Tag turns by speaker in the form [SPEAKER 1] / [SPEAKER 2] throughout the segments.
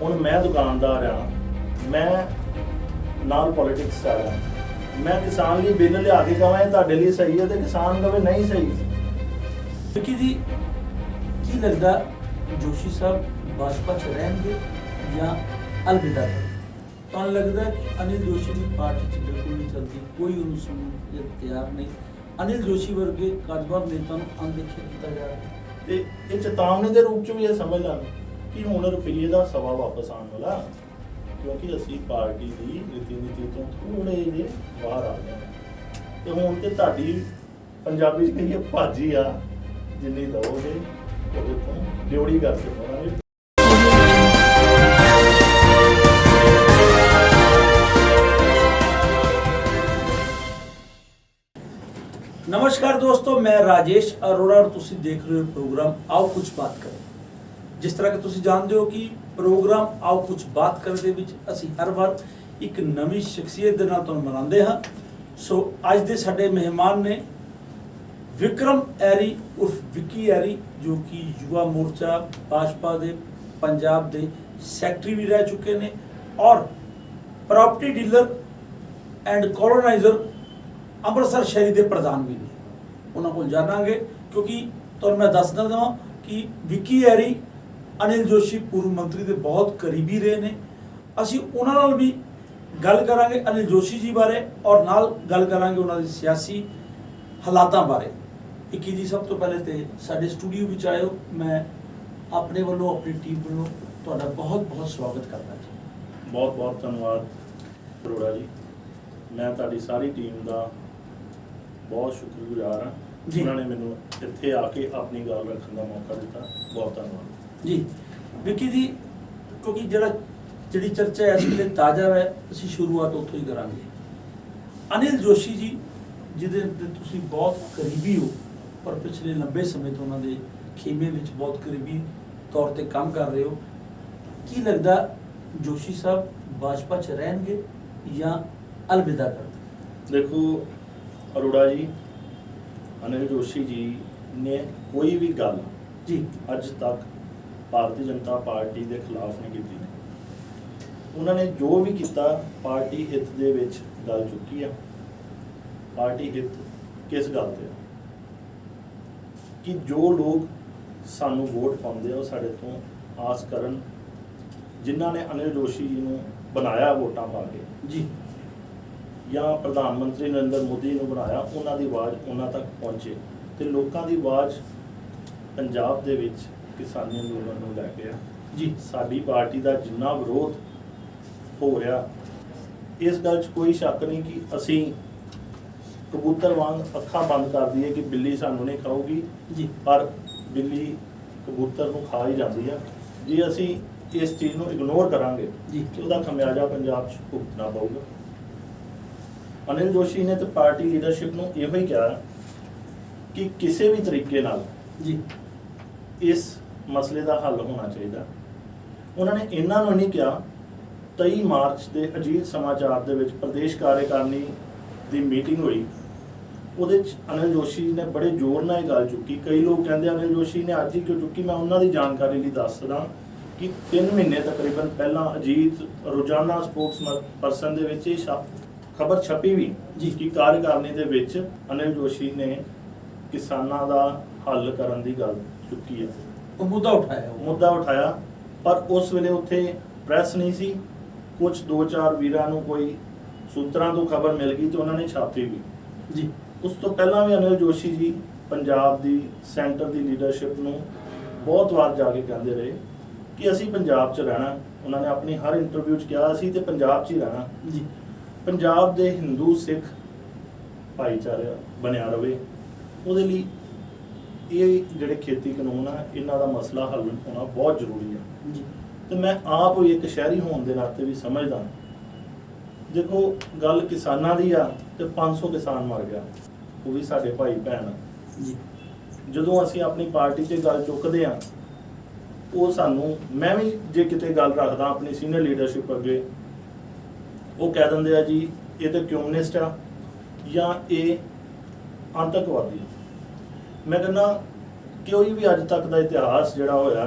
[SPEAKER 1] ਹੁਣ मैं दुकानदार हाँ, मैं नाल पॉलिटिक्स कर रहा, मैं किसान लिए बिल लिया के कहां ये ਤੁਹਾਡੇ ਲਈ सही है तो किसान कहे नहीं सही।
[SPEAKER 2] विकी जी की लगता जोशी साहब भाजपा च रहेंगे या अलविदा कर तो लगता है कि अनिल जोशी की पार्टी च बिल्कुल नहीं चलती, कोई उन्हें सुनने तैयार नहीं। अनिल जोशी वर्गे काजबाब नेता अनदेखिया किया जा रहा है
[SPEAKER 1] ਤੇ ਇਹ ਚੇਤਾਵਨੀ ਦੇ ਰੂਪ ਚ ਵੀ ਇਹ ਸਮਝ ਲੈਣ ਕਿ ਹੁਣ ਰੁਪਈਏ ਦਾ ਸਵਾ ਵਾਪਸ ਆਉਣ ਵਾਲਾ, ਕਿਉਂਕਿ ਅਸੀਂ ਪਾਰਟੀ ਦੀ ਨੀਤੀ ਤੋਂ ਥੋੜੇ ਜਿਹੇ ਬਾਹਰ ਆ ਗਏ ਤੇ ਹੁਣ ਤੇ ਤੁਹਾਡੀ ਪੰਜਾਬੀ ਚ ਕਹੀਏ ਭਾਜੀ ਆ ਜਿੰਨੀ ਦਵੋਗੇ ਉਹਦੇ ਤੋਂ ਡਿਊਟੀ ਕਰਕੇ ਪਾਵਾਂਗੇ।
[SPEAKER 2] नमस्कार दोस्तों, मैं राजेश अरोड़ा और तुसी देख रहे हो प्रोग्राम आओ कुछ बात करें। जिस तरह कि तुसी जानते हो कि प्रोग्राम आओ कुछ बात करें दे विच असी हर बार एक नवी शख्सियत दे नाल तुहानूं मिलांदे हां। सो अज दे साडे मेहमान ने विक्रम एरी उर्फ विक्की एरी, जो कि युवा मोर्चा भाजपा दे पंजाब दे सैकटरी भी रह चुके ने और property dealer and coloniser Amritsar ਸ਼ਹਿਰੀ ਦੇ ਪ੍ਰਧਾਨ ਵੀ ਨੇ। ਉਹਨਾਂ ਕੋਲ ਜਾਣਾਂਗੇ ਕਿਉਂਕਿ ਤੁਹਾਨੂੰ ਮੈਂ ਦੱਸ ਦਿੰਦਾ ਕਿ ਵਿੱਕੀ ਐਰੀ ਅਨਿਲ ਜੋਸ਼ੀ ਪੂਰਵ ਮੰਤਰੀ ਦੇ ਬਹੁਤ ਕਰੀਬੀ ਰਹੇ ਨੇ। ਅਸੀਂ ਉਹਨਾਂ ਨਾਲ ਵੀ ਗੱਲ ਕਰਾਂਗੇ ਅਨਿਲ ਜੋਸ਼ੀ ਜੀ ਬਾਰੇ ਔਰ ਨਾਲ ਗੱਲ ਕਰਾਂਗੇ ਉਹਨਾਂ ਦੇ ਸਿਆਸੀ ਹਾਲਾਤਾਂ ਬਾਰੇ। ਵਿੱਕੀ ਜੀ ਸਭ ਤੋਂ ਪਹਿਲੇ ਤੇ ਸਾਡੇ ਸਟੂਡੀਓ ਵਿੱਚ ਆਏ ਹੋ, ਮੈਂ ਆਪਣੇ ਵੱਲੋਂ ਆਪਣੀ ਟੀਮ ਵੱਲੋਂ ਤੁਹਾਡਾ ਬਹੁਤ ਬਹੁਤ ਸਵਾਗਤ ਕਰਦਾ ਜੀ।
[SPEAKER 1] ਬਹੁਤ ਬਹੁਤ ਧੰਨਵਾਦ ਅਰੋੜਾ ਜੀ, ਮੈਂ ਤੁਹਾਡੀ ਸਾਰੀ ਟੀਮ ਦਾ बहुत शुक्रगुजार हाँ जिन्होंने मैनू इत्थे आके अपनी गल रखने का मौका दिता। बहुत धन्यवाद
[SPEAKER 2] जी। विक्की जी, क्योंकि जी चर्चा है इस वे ताज़ा है, असी शुरुआत उत्थों ही करांगे। अनिल जोशी जी जिहदे तुसीं बहुत करीबी हो पर पिछले लंबे समय तो उन्होंने खेमे में बहुत करीबी तौर पर काम कर रहे हो, की लगता जोशी साहब भाजपा च रहेंगे या अलविदा कर?
[SPEAKER 1] देखो अरोड़ा जी, अनिल जोशी जी ने कोई भी गल
[SPEAKER 2] जी
[SPEAKER 1] अज तक भारतीय जनता पार्टी के खिलाफ नहीं की। उन्होंने जो भी किया पार्टी हित दे विच गल चुकी है। पार्टी हित किस गल ते कि जो लोग सानू वोट पाते वो साडे तो आस करन, जिन्हों ने अनिल जोशी जी नूं बनाया वोटां पा के
[SPEAKER 2] जी
[SPEAKER 1] या प्रधानमंत्री नरेंद्र मोदी ने बनाया, उन्हों की आवाज़ उन्होंने तक पहुँचे तो लोगों की आवाज़ पंजाब दे विच किसानी अंदोलन नूं लैके आ जी। साडी पार्टी का जिन्ना विरोध हो रहा इस गल कोई शक नहीं कि असी कबूतर वांग अखां बंद कर दीए कि बिल्ली सानू नहीं खाऊगी जी, पर बिल्ली कबूतर नूं खा ही जाती है। जे असी इस चीज़ नूं इग्नोर करांगे जी तो उसका खमियाजा पंजाब च भुगतना पऊगा। अनिल जोशी ने तो पार्टी लीडरशिप नूं इहो ही कहा कि किसी भी तरीके नाल
[SPEAKER 2] जी
[SPEAKER 1] इस मसले का हल होना चाहिए। उन्होंने इन्हों नहीं कहा 23 मार्च के अजीत समाचार दे विच प्रदेश कार्यकारिणी की मीटिंग हुई, उहदे अनिल जोशी ने बड़े जोर नाल गल चुकी। कई लोग कहते अनिल जोशी ने अज ही क्यों चुकी, मैं उन्होंने जानकारी लिए दस दा कि 3 महीने तकरीबन पहला अजीत रोजाना स्पोक्स परसन दे विच खबर छपी भी जी कि कार्यकारिणी दे विच अनिल जोशी ने किसानां दा हल करन दी गल चुकी है,
[SPEAKER 2] वो मुद्दा उठाया पर उस वेले उत्थे प्रैस नहीं सी। कुछ 2-4 वीरां नूं कोई सूत्रां तो खबर मिल गई तो उन्होंने छापी भी जी। उस तो पहला भी अनिल जोशी जी पंजाब दी सेंटर दी लीडरशिप नूं बहुत बार जाके कहते रहे कि असी पंजाब च रहना। उन्होंने अपनी हर इंटरव्यू च कहा असी ते पंजाब च ही रहना जी, पंजाब दे हिंदू सिख भाईचारा बनया रहे। उहदे लई ये जिहड़े खेती कानून आ इन्हां दा मसला हल होना बहुत जरूरी है जी। तो मैं आप एक शहरी होने के नाते भी समझदा। देखो गल किसानां दी आ ते 500 किसान मर गया, वो भी साडे भाई भैन जी। जदों असीं अपनी पार्टी से गल चुकदे आ वो सानू, मैं भी जे किते गल रखदा अपनी सीनियर लीडरशिप अगे, वो कह देंगे जी ये तो कम्यूनिस्ट आ या ये आतंकवादी। मैं कहना कोई भी अज तक का इतिहास जोड़ा होया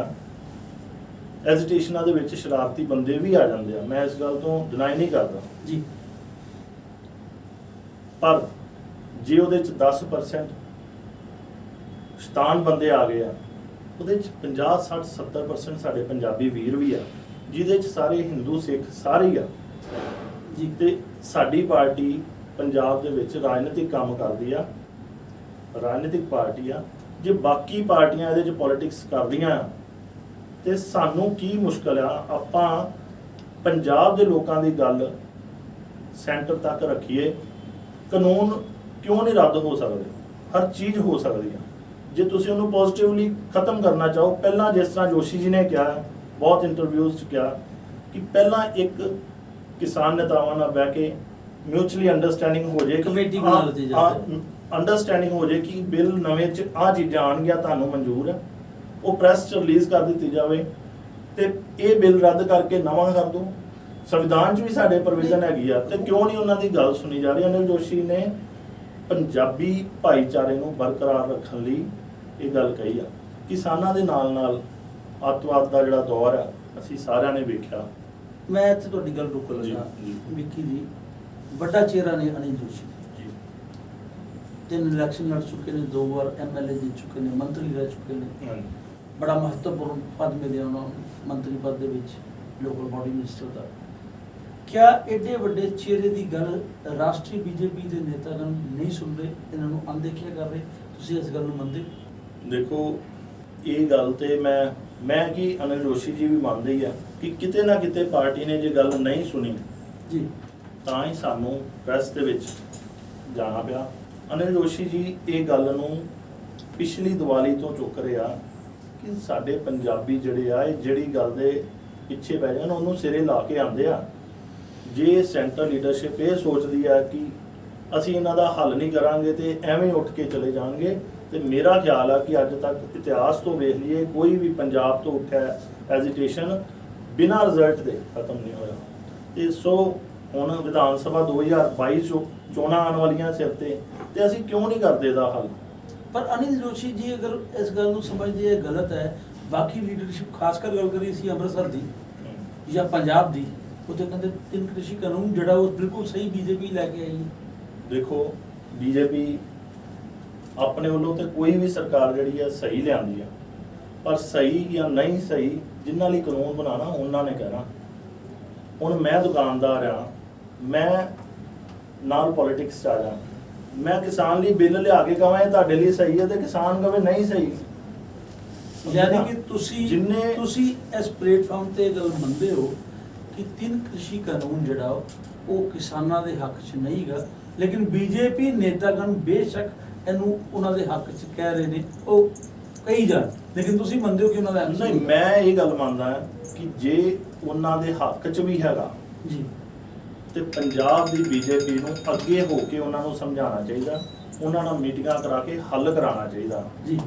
[SPEAKER 2] ਐਜੀਟੇਸ਼ਨਾਂ ਦੇ ਵਿੱਚ ਸ਼ਰਾਰਤੀ ਬੰਦੇ ਵੀ ਆ ਜਾਂਦੇ ਆ, ਮੈਂ ਇਸ ਗੱਲ ਤੋਂ ਡਿਨਾਈ ਨਹੀਂ ਕਰਦਾ
[SPEAKER 3] ਜੀ।
[SPEAKER 2] ਪਰ ਜੇ ਉਹਦੇ ਚ 10% ਸ਼ੈਤਾਨ ਬੰਦੇ ਆ ਗਏ ਆ, ਉਹਦੇ ਚ 50 60 70% ਸਾਡੇ ਪੰਜਾਬੀ ਵੀਰ ਵੀ ਆ, ਜਿਹਦੇ ਚ ਸਾਰੇ ਹਿੰਦੂ ਸਿੱਖ ਸਾਰੇ ਹੀ ਆ
[SPEAKER 3] ਜੀ।
[SPEAKER 2] ਤੇ ਸਾਡੀ ਪਾਰਟੀ ਪੰਜਾਬ ਦੇ ਵਿੱਚ ਰਾਜਨੀਤਿਕ ਕੰਮ ਕਰਦੀ ਆ, ਰਾਜਨੀਤਿਕ ਪਾਰਟੀ ਆ। ਜੇ ਬਾਕੀ ਪਾਰਟੀਆਂ ਇਹਦੇ ਚ ਪੋਲਿਟਿਕਸ ਕਰਦੀਆਂ ਆ ਤੇ ਸਾਨੂੰ ਕੀ ਮੁਸ਼ਕਲ ਆ? ਆਪਾਂ ਪੰਜਾਬ ਦੇ ਲੋਕਾਂ ਦੀ ਗੱਲ ਸੈਂਟਰ ਤੱਕ ਰੱਖੀਏ। ਕਾਨੂੰਨ ਕਿਉਂ ਨਹੀਂ ਰੱਦ ਹੋ ਸਕਦੇ? ਹਰ ਚੀਜ਼ ਹੋ ਸਕਦੀ ਆ ਜੇ ਤੁਸੀਂ ਉਹਨੂੰ ਪੋਜ਼ਿਟਿਵਲੀ ਖਤਮ ਕਰਨਾ ਚਾਹੋ। ਪਹਿਲਾਂ ਜਿਸ ਤਰ੍ਹਾਂ ਜੋਸ਼ੀ ਜੀ ਨੇ ਕਿਹਾ, ਬਹੁਤ ਇੰਟਰਵਿਊਜ਼ 'ਚ ਕਿਹਾ ਕਿ ਪਹਿਲਾਂ ਇੱਕ ਕਿਸਾਨ ਨੇਤਾਵਾਂ ਨਾਲ ਬਹਿ ਕੇ ਮਿਊਚੁਅਲੀ ਅੰਡਰਸਟੈਂਡਿੰਗ ਹੋ ਜੇ,
[SPEAKER 3] ਕਮੇਟੀ ਬਣਾ ਲਈ ਜਾਵੇ,
[SPEAKER 2] ਅੰਡਰਸਟੈਂਡਿੰਗ ਹੋ ਜੇ ਕਿ ਬਿੱਲ ਨਵੇਂ 'ਚ ਆਹ ਚੀਜ਼ਾਂ ਆਉਣਗੀਆਂ, ਤੁਹਾਨੂੰ ਮਨਜ਼ੂਰ ਹੈ, ਉਹ ਪ੍ਰੈਸ 'ਚ ਰਿਲੀਜ਼ ਕਰ ਦਿੱਤੀ ਜਾਵੇ ਤੇ ਇਹ ਬਿੱਲ ਰੱਦ ਕਰਕੇ ਨਵਾਂ ਕਰ ਦਿਓ। ਸੰਵਿਧਾਨ 'ਚ ਵੀ ਸਾਡੇ ਪ੍ਰੋਵੀਜ਼ਨ ਹੈਗੀ ਆ, ਤੇ ਕਿਉਂ ਨਹੀਂ ਉਹਨਾਂ ਦੀ ਗੱਲ ਸੁਣੀ ਜਾ ਰਹੀ? ਅਨਿਲ ਜੋਸ਼ੀ ਨੇ ਪੰਜਾਬੀ ਭਾਈਚਾਰੇ ਨੂੰ ਬਰਕਰਾਰ ਰੱਖਣ ਲਈ ਇਹ ਗੱਲ ਕਹੀ ਆ। ਕਿਸਾਨਾਂ ਦੇ ਨਾਲ ਨਾਲ ਅੱਤਵਾਦ ਦਾ ਜਿਹੜਾ ਦੌਰ ਆ ਅਸੀਂ ਸਾਰਿਆਂ ਨੇ ਵੇਖਿਆ।
[SPEAKER 3] ਮੈਂ ਇੱਥੇ ਤੁਹਾਡੀ ਗੱਲ ਰੋਕ ਲੱਗਾ ਵਿੱਕੀ ਜੀ। ਵੱਡਾ ਚਿਹਰਾ ਨੇ ਅਨਿਲ ਜੋਸ਼ੀ
[SPEAKER 2] ਜੀ
[SPEAKER 3] 3 ਇਲੈਕਸ਼ਨ ਲੜ ਚੁੱਕੇ ਨੇ, 2 ਵਾਰ MLA ਜਿੱਤ ਚੁੱਕੇ ਨੇ, ਮੰਤਰੀ ਰਹਿ ਚੁੱਕੇ ਨੇ, ਬੜਾ ਮਹੱਤਵਪੂਰਨ ਪਦ ਮਿਲਿਆ ਉਹਨਾਂ ਨੂੰ, ਮੰਤਰੀ ਪਦ ਦੇ ਵਿੱਚ, ਲੋਕਲ ਬਾਡੀ ਮਿਨਿਸਟਰ ਦਾ। ਕਿਆ ਐਡੇ ਵੱਡੇ ਚਿਹਰੇ ਦੀ ਗੱਲ ਰਾਸ਼ਟਰੀ BJP ਦੇ ਨੇਤਾਗਣ ਨਹੀਂ ਸੁਣ ਰਹੇ, ਇਹਨਾਂ ਨੂੰ ਅਣਦੇਖਿਆ ਕਰ ਰਹੇ? ਤੁਸੀਂ ਇਸ ਗੱਲ ਨੂੰ ਮੰਨਦੇ?
[SPEAKER 2] ਦੇਖੋ, ਇਹ ਗੱਲ ਤੇ ਮੈਂ ਕੀ ਅਨਿਲ ਜੋਸ਼ੀ ਜੀ ਵੀ ਮੰਨਦੇ ਹੀ ਆ ਕਿ ਕਿਤੇ ਨਾ ਕਿਤੇ ਪਾਰਟੀ ਨੇ ਜੇ ਗੱਲ ਨਹੀਂ ਸੁਣੀ
[SPEAKER 3] ਜੀ
[SPEAKER 2] ਤਾਂ ਹੀ ਸਾਨੂੰ ਪ੍ਰੈਸ ਦੇ ਵਿੱਚ ਜਾਣਾ ਪਿਆ। ਅਨਿਲ ਜੋਸ਼ੀ ਜੀ ਇਹ ਗੱਲ ਨੂੰ ਪਿਛਲੀ ਦੀਵਾਲੀ ਤੋਂ ਚੁੱਕ ਰਹੇ ਆ ਕਿ ਸਾਡੇ ਪੰਜਾਬੀ ਜਿਹੜੇ ਆ, ਇਹ ਜਿਹੜੀ ਗੱਲ ਦੇ ਪਿੱਛੇ ਪੈ ਜਾਣ ਉਹਨੂੰ ਸਿਰੇ ਲਾ ਕੇ ਆਉਂਦੇ ਆ। ਜੇ ਸੈਂਟਰਲ ਲੀਡਰਸ਼ਿਪ ਇਹ ਸੋਚਦੀ ਆ ਕਿ ਅਸੀਂ ਇਹਨਾਂ ਦਾ ਹੱਲ ਨਹੀਂ ਕਰਾਂਗੇ ਤੇ ਐਵੇਂ ਉੱਠ ਕੇ ਚਲੇ ਜਾਣਗੇ, ਤੇ ਮੇਰਾ ਖਿਆਲ ਆ ਕਿ ਅੱਜ ਤੱਕ ਇਤਿਹਾਸ ਤੋਂ ਵੇਖ ਲਈਏ ਕੋਈ ਵੀ ਪੰਜਾਬ ਤੋਂ ਉੱਠਿਆ ਐਜੀਟੇਸ਼ਨ ਬਿਨਾਂ ਰਿਜ਼ਲਟ ਦੇ ਖਤਮ ਨਹੀਂ ਹੋਇਆ। ਤੇ ਸੋ ਹੁਣ ਵਿਧਾਨ ਸਭਾ 2022 ਚੋਣਾਂ ਆਉਣ ਵਾਲੀਆਂ ਸਿਰ ਤੇ ਅਸੀਂ ਕਿਉਂ ਨਹੀਂ ਕਰਦੇ ਇਹਦਾ ਹੱਲ?
[SPEAKER 3] ਪਰ ਅਨਿਲ ਜੋਸ਼ੀ ਜੀ ਅਗਰ ਇਸ ਗੱਲ ਨੂੰ ਸਮਝਦੇ ਇਹ ਗਲਤ ਹੈ, ਬਾਕੀ ਲੀਡਰਸ਼ਿਪ ਖਾਸ ਕਰ ਗੱਲ ਕਰੀ ਸੀ ਅੰਮ੍ਰਿਤਸਰ ਦੀ ਜਾਂ ਪੰਜਾਬ ਦੀ, ਉਹ ਤੇ ਕਹਿੰਦੇ 3 ਕ੍ਰਿਸ਼ੀ ਕਾਨੂੰਨ ਜਿਹੜਾ ਉਹ ਬਿਲਕੁਲ ਸਹੀ BJP ਲੈ ਕੇ ਆਈ।
[SPEAKER 2] ਦੇਖੋ, BJP ਆਪਣੇ ਵੱਲੋਂ ਤੇ ਕੋਈ ਵੀ ਸਰਕਾਰ ਜਿਹੜੀ ਆ ਸਹੀ ਲਿਆਂਦੀ ਆ, ਪਰ ਸਹੀ ਜਾਂ ਨਹੀਂ ਸਹੀ ਜਿਨ੍ਹਾਂ ਲਈ ਕਾਨੂੰਨ ਬਣਾਉਣਾ ਉਹਨਾਂ ਨੇ ਕਹਿਣਾ। ਹੁਣ ਮੈਂ ਦੁਕਾਨਦਾਰ ਆ, ਮੈਂ ਨਾਲ ਪੋਲਿਟਿਕਸ 'ਚ ਆ ਜਾ, ਮੈਂ ਕਿਸਾਨ ਲਈ ਬਿੱਲ ਲਿਆ ਕੇ ਕਹਾਂ ਇਹ ਤੁਹਾਡੇ ਲਈ ਸਹੀ ਹੈ ਤੇ ਕਿਸਾਨ ਕਹੇ ਨਹੀਂ ਸਹੀ।
[SPEAKER 3] ਯਾਨੀ ਕਿ ਤੁਸੀਂ ਇਸ ਪਲੇਟਫਾਰਮ ਤੇ ਗੱਲ ਮੰਨਦੇ ਹੋ ਕਿ 3 ਕ੍ਰਿਸ਼ੀ ਕਾਨੂੰਨ ਜਿਹੜਾ ਉਹ ਕਿਸਾਨਾਂ ਦੇ ਹੱਕ 'ਚ ਨਹੀਂਗਾ, ਲੇਕਿਨ BJP ਨੇਤਾਗਣ ਬੇਸ਼ੱਕ ਇਹਨੂੰ ਉਹਨਾਂ ਦੇ ਹੱਕ 'ਚ ਕਹਿ ਰਹੇ ਨੇ, ਉਹ ਕਹੀ ਜਾਣ, ਲੇਕਿਨ ਤੁਸੀਂ ਮੰਨਦੇ ਹੋ ਕਿ ਉਹਨਾਂ ਦਾ ਹੱਕ
[SPEAKER 2] ਨਹੀਂ? ਮੈਂ ਇਹ ਗੱਲ ਮੰਨਦਾ ਕਿ ਜੇ ਉਹਨਾਂ ਦੇ ਹੱਕ 'ਚ ਵੀ ਹੈਗਾ
[SPEAKER 3] ਜੀ
[SPEAKER 2] ਤੇ ਪੰਜਾਬ ਦੀ BJP ਨੂੰ ਅੱਗੇ ਹੋ ਕੇ ਉਹਨਾਂ ਨੂੰ ਸਮਝਾਉਣਾ ਚਾਹੀਦਾ, ਉਹਨਾਂ ਨਾਲ ਮੀਟਿੰਗਾਂ ਕਰਾ ਕੇ ਹੱਲ ਕਰਾਉਣਾ ਚਾਹੀਦਾ
[SPEAKER 3] ਜੀ।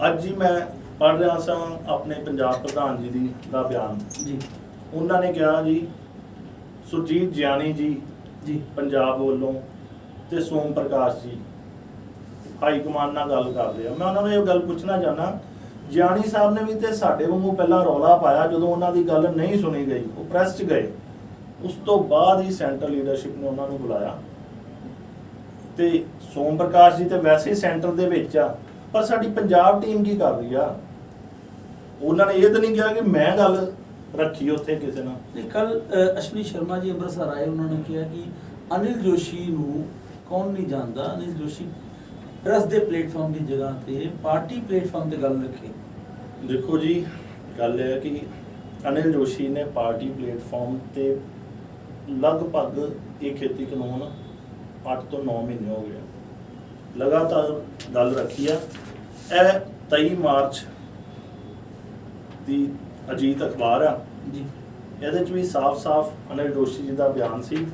[SPEAKER 2] ਅੱਜ ਹੀ ਮੈਂ ਪੜ੍ਹ ਰਿਹਾ ਸਾਂ ਆਪਣੇ ਪੰਜਾਬ ਪ੍ਰਧਾਨ ਜੀ ਦਾ ਬਿਆਨ
[SPEAKER 3] ਜੀ।
[SPEAKER 2] ਉਹਨਾਂ ਨੇ ਕਿਹਾ ਜੀ ਸੁਰਜੀਤ ਜਿਆਣੀ ਜੀ ਪੰਜਾਬ ਵੱਲੋਂ ਤੇ ਸੋਮ ਪ੍ਰਕਾਸ਼ ਜੀ ਹਾਈ ਕਮਾਂਡ ਨਾਲ ਗੱਲ ਕਰਦੇ ਆ। ਮੈਂ ਉਹਨਾਂ ਨੂੰ ਇਹ ਗੱਲ ਪੁੱਛਣਾ ਚਾਹੁੰਦਾ, ਜਿਆਣੀ ਸਾਹਿਬ ਨੇ ਵੀ ਤੇ ਸਾਡੇ ਵਾਂਗੂ ਪਹਿਲਾਂ ਰੌਲਾ ਪਾਇਆ ਜਦੋਂ ਉਹਨਾਂ ਦੀ ਗੱਲ ਨਹੀਂ ਸੁਣੀ ਗਈ, ਉਹ ਪ੍ਰੈਸ 'ਚ ਗਏ। ਉਸ ਤੋਂ ਬਾਅਦ ਹੀ ਸੈਂਟਰਲ ਲੀਡਰਸ਼ਿਪ ਨੇ ਉਹਨਾਂ ਨੂੰ ਬੁਲਾਇਆ ਤੇ ਸੋਮ ਪ੍ਰਕਾਸ਼ ਜੀ ਤੇ ਵੈਸੇ ਹੀ ਸੈਂਟਰ ਦੇ ਵਿੱਚ ਆ, ਪਰ ਸਾਡੀ ਪੰਜਾਬ ਟੀਮ ਕੀ ਕਰ ਰਹੀ ਆ? ਉਹਨਾਂ ਨੇ ਇਹ ਤਾਂ ਨਹੀਂ ਕਿਹਾ ਕਿ ਮੈਂ ਗੱਲ ਰੱਖੀ ਉੱਥੇ ਕਿਸੇ ਨਾਲ।
[SPEAKER 3] ਤੇ ਕੱਲ ਅਸ਼ਵਨੀ ਸ਼ਰਮਾ ਜੀ ਅੰਮ੍ਰਿਤਸਰ ਆਏ, ਉਹਨਾਂ ਨੇ ਕਿਹਾ ਕਿ ਅਨਿਲ ਜੋਸ਼ੀ ਨੂੰ ਕੌਣ ਨਹੀਂ ਜਾਣਦਾ, ਅਨਿਲ ਜੋਸ਼ੀ ਪ੍ਰੈਸ ਦੇ ਪਲੇਟਫਾਰਮ ਦੀ ਜਗ੍ਹਾ ਤੇ ਪਾਰਟੀ ਪਲੇਟਫਾਰਮ ਤੇ ਗੱਲ ਰੱਖੇ।
[SPEAKER 2] ਦੇਖੋ ਜੀ, ਗੱਲ ਇਹ ਹੈ ਕਿ ਅਨਿਲ ਜੋਸ਼ੀ ਨੇ ਪਾਰਟੀ ਪਲੇਟਫਾਰਮ ਤੇ ਲਗਭਗ ਇਹ ਖੇਤੀ ਕਾਨੂੰਨ 8 ਤੋਂ 9 ਮਹੀਨੇ ਹੋ ਗਏ ਲਗਾਤਾਰ ਗੱਲ ਰੱਖੀ ਆ। ਇਹ 23 ਮਾਰਚ ਦੀ ਅਜੀਤ ਅਖਬਾਰ ਆ
[SPEAKER 3] ਜੀ,
[SPEAKER 2] ਇਹਦੇ 'ਚ ਵੀ ਸਾਫ਼-ਸਾਫ਼ ਅਨਿਲ ਜੋਸ਼ੀ ਜੀ ਦਾ ਬਿਆਨ ਸੀ।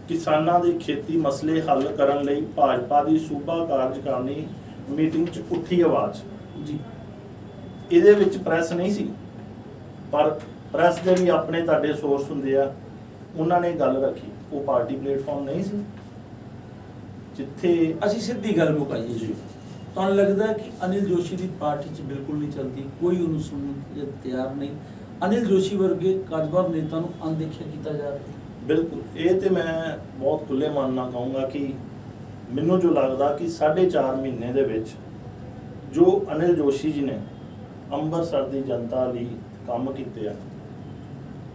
[SPEAKER 2] ਕਿਸਾਨਾਂ ਦੇ ਖੇਤੀ ਮਸਲੇ ਹੱਲ ਕਰਨ ਲਈ ਭਾਜਪਾ ਦੀ ਸੂਬਾ ਕਾਰਜਕਾਰਨੀ ਮੀਟਿੰਗ 'ਚ ਉੱਠੀ ਆਵਾਜ਼
[SPEAKER 3] ਜੀ।
[SPEAKER 2] ਇਹਦੇ ਵਿੱਚ ਪ੍ਰੈਸ ਨਹੀਂ ਸੀ, ਪਰ ਪ੍ਰੈਸ ਦੇ ਵੀ ਆਪਣੇ ਤੁਹਾਡੇ ਸੋਰਸ ਹੁੰਦੇ ਆ, ਉਹਨਾਂ ਨੇ ਗੱਲ ਰੱਖੀ। ਉਹ ਪਾਰਟੀ ਪਲੇਟਫਾਰਮ ਨਹੀਂ ਸੀ ਜਿੱਥੇ
[SPEAKER 3] ਅਸੀਂ ਸਿੱਧੀ ਗੱਲ ਮੁਕਾਈਏ ਜੀ। ਤੁਹਾਨੂੰ ਲੱਗਦਾ ਹੈ ਕਿ ਅਨਿਲ ਜੋਸ਼ੀ ਦੀ ਪਾਰਟੀ 'ਚ ਬਿਲਕੁਲ ਨਹੀਂ ਚੱਲਦੀ, ਕੋਈ ਉਹਨੂੰ ਸੁਣਨ ਨੂੰ ਤਿਆਰ ਨਹੀਂ, ਅਨਿਲ ਜੋਸ਼ੀ ਵਰਗੇ ਕਾਰਜਵਾਰ ਨੇਤਾ ਨੂੰ ਅਣਦੇਖਿਆ ਕੀਤਾ ਜਾ ਰਿਹਾ?
[SPEAKER 1] ਬਿਲਕੁਲ, ਇਹ ਤੇ ਮੈਂ ਬਹੁਤ ਖੁੱਲੇ ਮਨ ਨਾਲ ਕਹੂੰਗਾ ਕਿ ਮੈਨੂੰ ਜੋ ਲੱਗਦਾ ਕਿ 4.5 ਮਹੀਨੇ ਦੇ ਵਿੱਚ ਜੋ ਅਨਿਲ ਜੋਸ਼ੀ ਜੀ ਨੇ ਅੰਮ੍ਰਿਤਸਰ ਦੀ ਜਨਤਾ ਲਈ ਕੰਮ ਕੀਤੇ ਆ,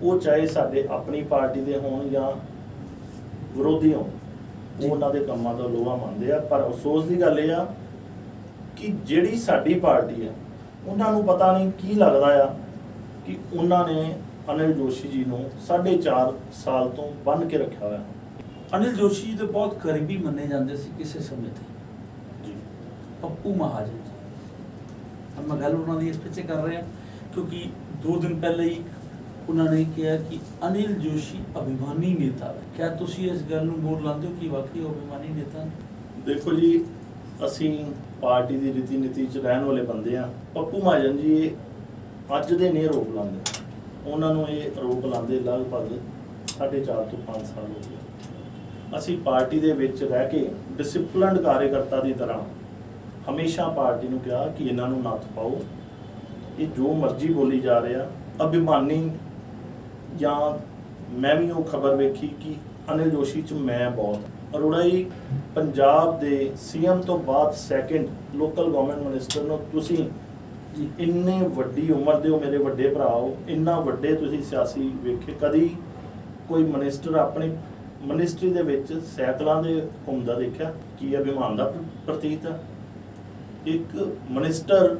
[SPEAKER 1] ਉਹ ਚਾਹੇ ਸਾਡੇ ਆਪਣੀ ਪਾਰਟੀ ਦੇ ਹੋਣ ਜਾਂ ਵਿਰੋਧੀ ਹੋਣ, ਉਹ ਉਹਨਾਂ ਦੇ ਕੰਮਾਂ ਦਾ ਲੋਹਾ ਮੰਨਦੇ ਆ। ਪਰ ਅਫਸੋਸ ਦੀ ਗੱਲ ਇਹ ਆ ਕਿ ਜਿਹੜੀ ਸਾਡੀ ਪਾਰਟੀ ਆ, ਉਹਨਾਂ ਨੂੰ ਪਤਾ ਨਹੀਂ ਕੀ ਲੱਗਦਾ ਆ ਕਿ ਉਹਨਾਂ ਨੇ ਅਨਿਲ ਜੋਸ਼ੀ ਜੀ ਨੂੰ 4.5 ਸਾਲ ਤੋਂ ਬੰਨ੍ਹ ਕੇ ਰੱਖਿਆ ਹੋਇਆ।
[SPEAKER 3] ਅਨਿਲ ਜੋਸ਼ੀ ਜੀ ਦੇ ਬਹੁਤ ਕਰੀਬੀ ਮੰਨੇ ਜਾਂਦੇ ਸੀ ਕਿਸੇ ਸਮੇਂ ਤੇ
[SPEAKER 1] ਜੀ
[SPEAKER 3] ਪੱਪੂ ਮਹਾਜਨ ਜੀ। ਹੁਣ ਮੈਂ ਗੱਲ ਉਹਨਾਂ ਦੀ ਇਸ ਪਿੱਛੇ ਕਰ ਰਿਹਾ ਕਿਉਂਕਿ 2 ਦਿਨ ਪਹਿਲੇ ਹੀ ਉਹਨਾਂ ਨੇ ਕਿਹਾ ਕਿ ਅਨਿਲ ਜੋਸ਼ੀ ਅਭਿਮਾਨੀ ਨੇਤਾ ਹੈ। ਕਿਆ ਤੁਸੀਂ ਇਸ ਗੱਲ ਨੂੰ ਮੋੜ ਲਾਉਂਦੇ ਹੋ ਕਿ ਵਾਕਈ ਉਹ ਅਭਿਮਾਨੀ ਨੇਤਾ ਨੇ?
[SPEAKER 1] ਦੇਖੋ ਜੀ, ਅਸੀਂ ਪਾਰਟੀ ਦੀ ਰੀਤੀ ਨੀਤੀ 'ਚ ਰਹਿਣ ਵਾਲੇ ਬੰਦੇ ਆ। ਪੱਪੂ ਮਹਾਜਨ ਜੀ ਇਹ ਅੱਜ ਦੇ ਨਹੀਂ ਆਰੋਪ ਲਾਉਂਦੇ, ਉਹਨਾਂ ਨੂੰ ਇਹ ਆਰੋਪ ਲਾਉਂਦੇ ਲਗਭਗ 4.5 ਤੋਂ 5 ਸਾਲ ਹੋ ਗਏ। ਅਸੀਂ ਪਾਰਟੀ ਦੇ ਵਿੱਚ ਰਹਿ ਕੇ ਡਿਸਪਲਿਨਡ ਕਾਰਜਕਰਤਾ ਦੀ ਤਰ੍ਹਾਂ ਹਮੇਸ਼ਾ ਪਾਰਟੀ ਨੂੰ ਕਿਹਾ ਕਿ ਇਹਨਾਂ ਨੂੰ ਨੱਥ ਪਾਓ, ਇਹ ਜੋ ਮਰਜ਼ੀ ਬੋਲੀ ਜਾ ਰਿਹਾ। ਅਭਿਮਾਨੀ ਜਾਂ ਮੈਂ ਵੀ ਉਹ ਖਬਰ ਵੇਖੀ ਕਿ ਅਨਿਲ ਜੋਸ਼ੀ 'ਚ ਮੈਂ ਬਹੁਤ ਅਰੋੜਾ ਜੀ ਪੰਜਾਬ ਦੇ ਸੀਐਮ ਤੋਂ ਬਾਅਦ ਸੈਕਿੰਡ ਲੋਕਲ ਗਵਰਨਮੈਂਟ ਮਿਨਿਸਟਰ ਨੂੰ ਤੁਸੀਂ
[SPEAKER 3] ਜੀ
[SPEAKER 1] ਇੰਨੇ ਵੱਡੀ ਉਮਰ ਦੇ ਹੋ, ਮੇਰੇ ਵੱਡੇ ਭਰਾ ਹੋ, ਇੰਨਾ ਵੱਡੇ ਤੁਸੀਂ ਸਿਆਸੀ ਵੇਖੇ ਕਦੀ ਕੋਈ ਮਿਨਿਸਟਰ ਆਪਣੀ ਮਿਨਿਸਟਰੀ ਦੇ ਵਿੱਚ ਸਾਈਕਲਾਂ ਦੇ ਘੁੰਮਦਾ ਦੇਖਿਆ? ਕੀ ਅਭਿਮਾਨ ਦਾ ਪ੍ਰਤੀਤ ਹੈ? ਇੱਕ ਮਿਨਿਸਟਰ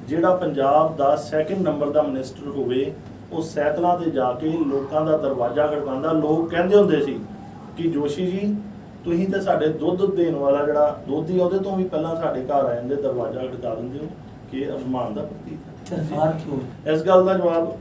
[SPEAKER 1] ਜਿਹੜਾ ਪੰਜਾਬ ਦਾ ਸੈਕਿੰਡ ਨੰਬਰ ਦਾ ਮਿਨਿਸਟਰ ਹੋਵੇ, ਉਹ ਸਾਈਕਲਾਂ ਤੇ ਜਾ ਕੇ ਲੋਕਾਂ ਦਾ ਦਰਵਾਜ਼ਾ ਖੜਕਾਉਂਦਾ। ਲੋਕ ਕਹਿੰਦੇ ਹੁੰਦੇ ਸੀ ਕਿ ਜੋਸ਼ੀ ਜੀ ਤੁਸੀਂ ਤਾਂ ਸਾਡੇ ਦੁੱਧ ਦੇਣ ਵਾਲਾ ਜਿਹੜਾ ਦੋਧੀ ਉਹਦੇ ਤੋਂ ਵੀ ਪਹਿਲਾਂ ਸਾਡੇ ਘਰ ਆ ਜਾਂਦੇ, ਦਰਵਾਜ਼ਾ ਖੜਕਾ ਦਿੰਦੇ ਹੋ, ਕਿ ਇਹ ਅਭਿਮਾਨ ਦਾ ਪ੍ਰਤੀਕ ਹੈ।
[SPEAKER 3] ਹਾਰ ਕਿਉਂ?
[SPEAKER 1] ਇਸ ਗੱਲ ਦਾ ਜਵਾਬ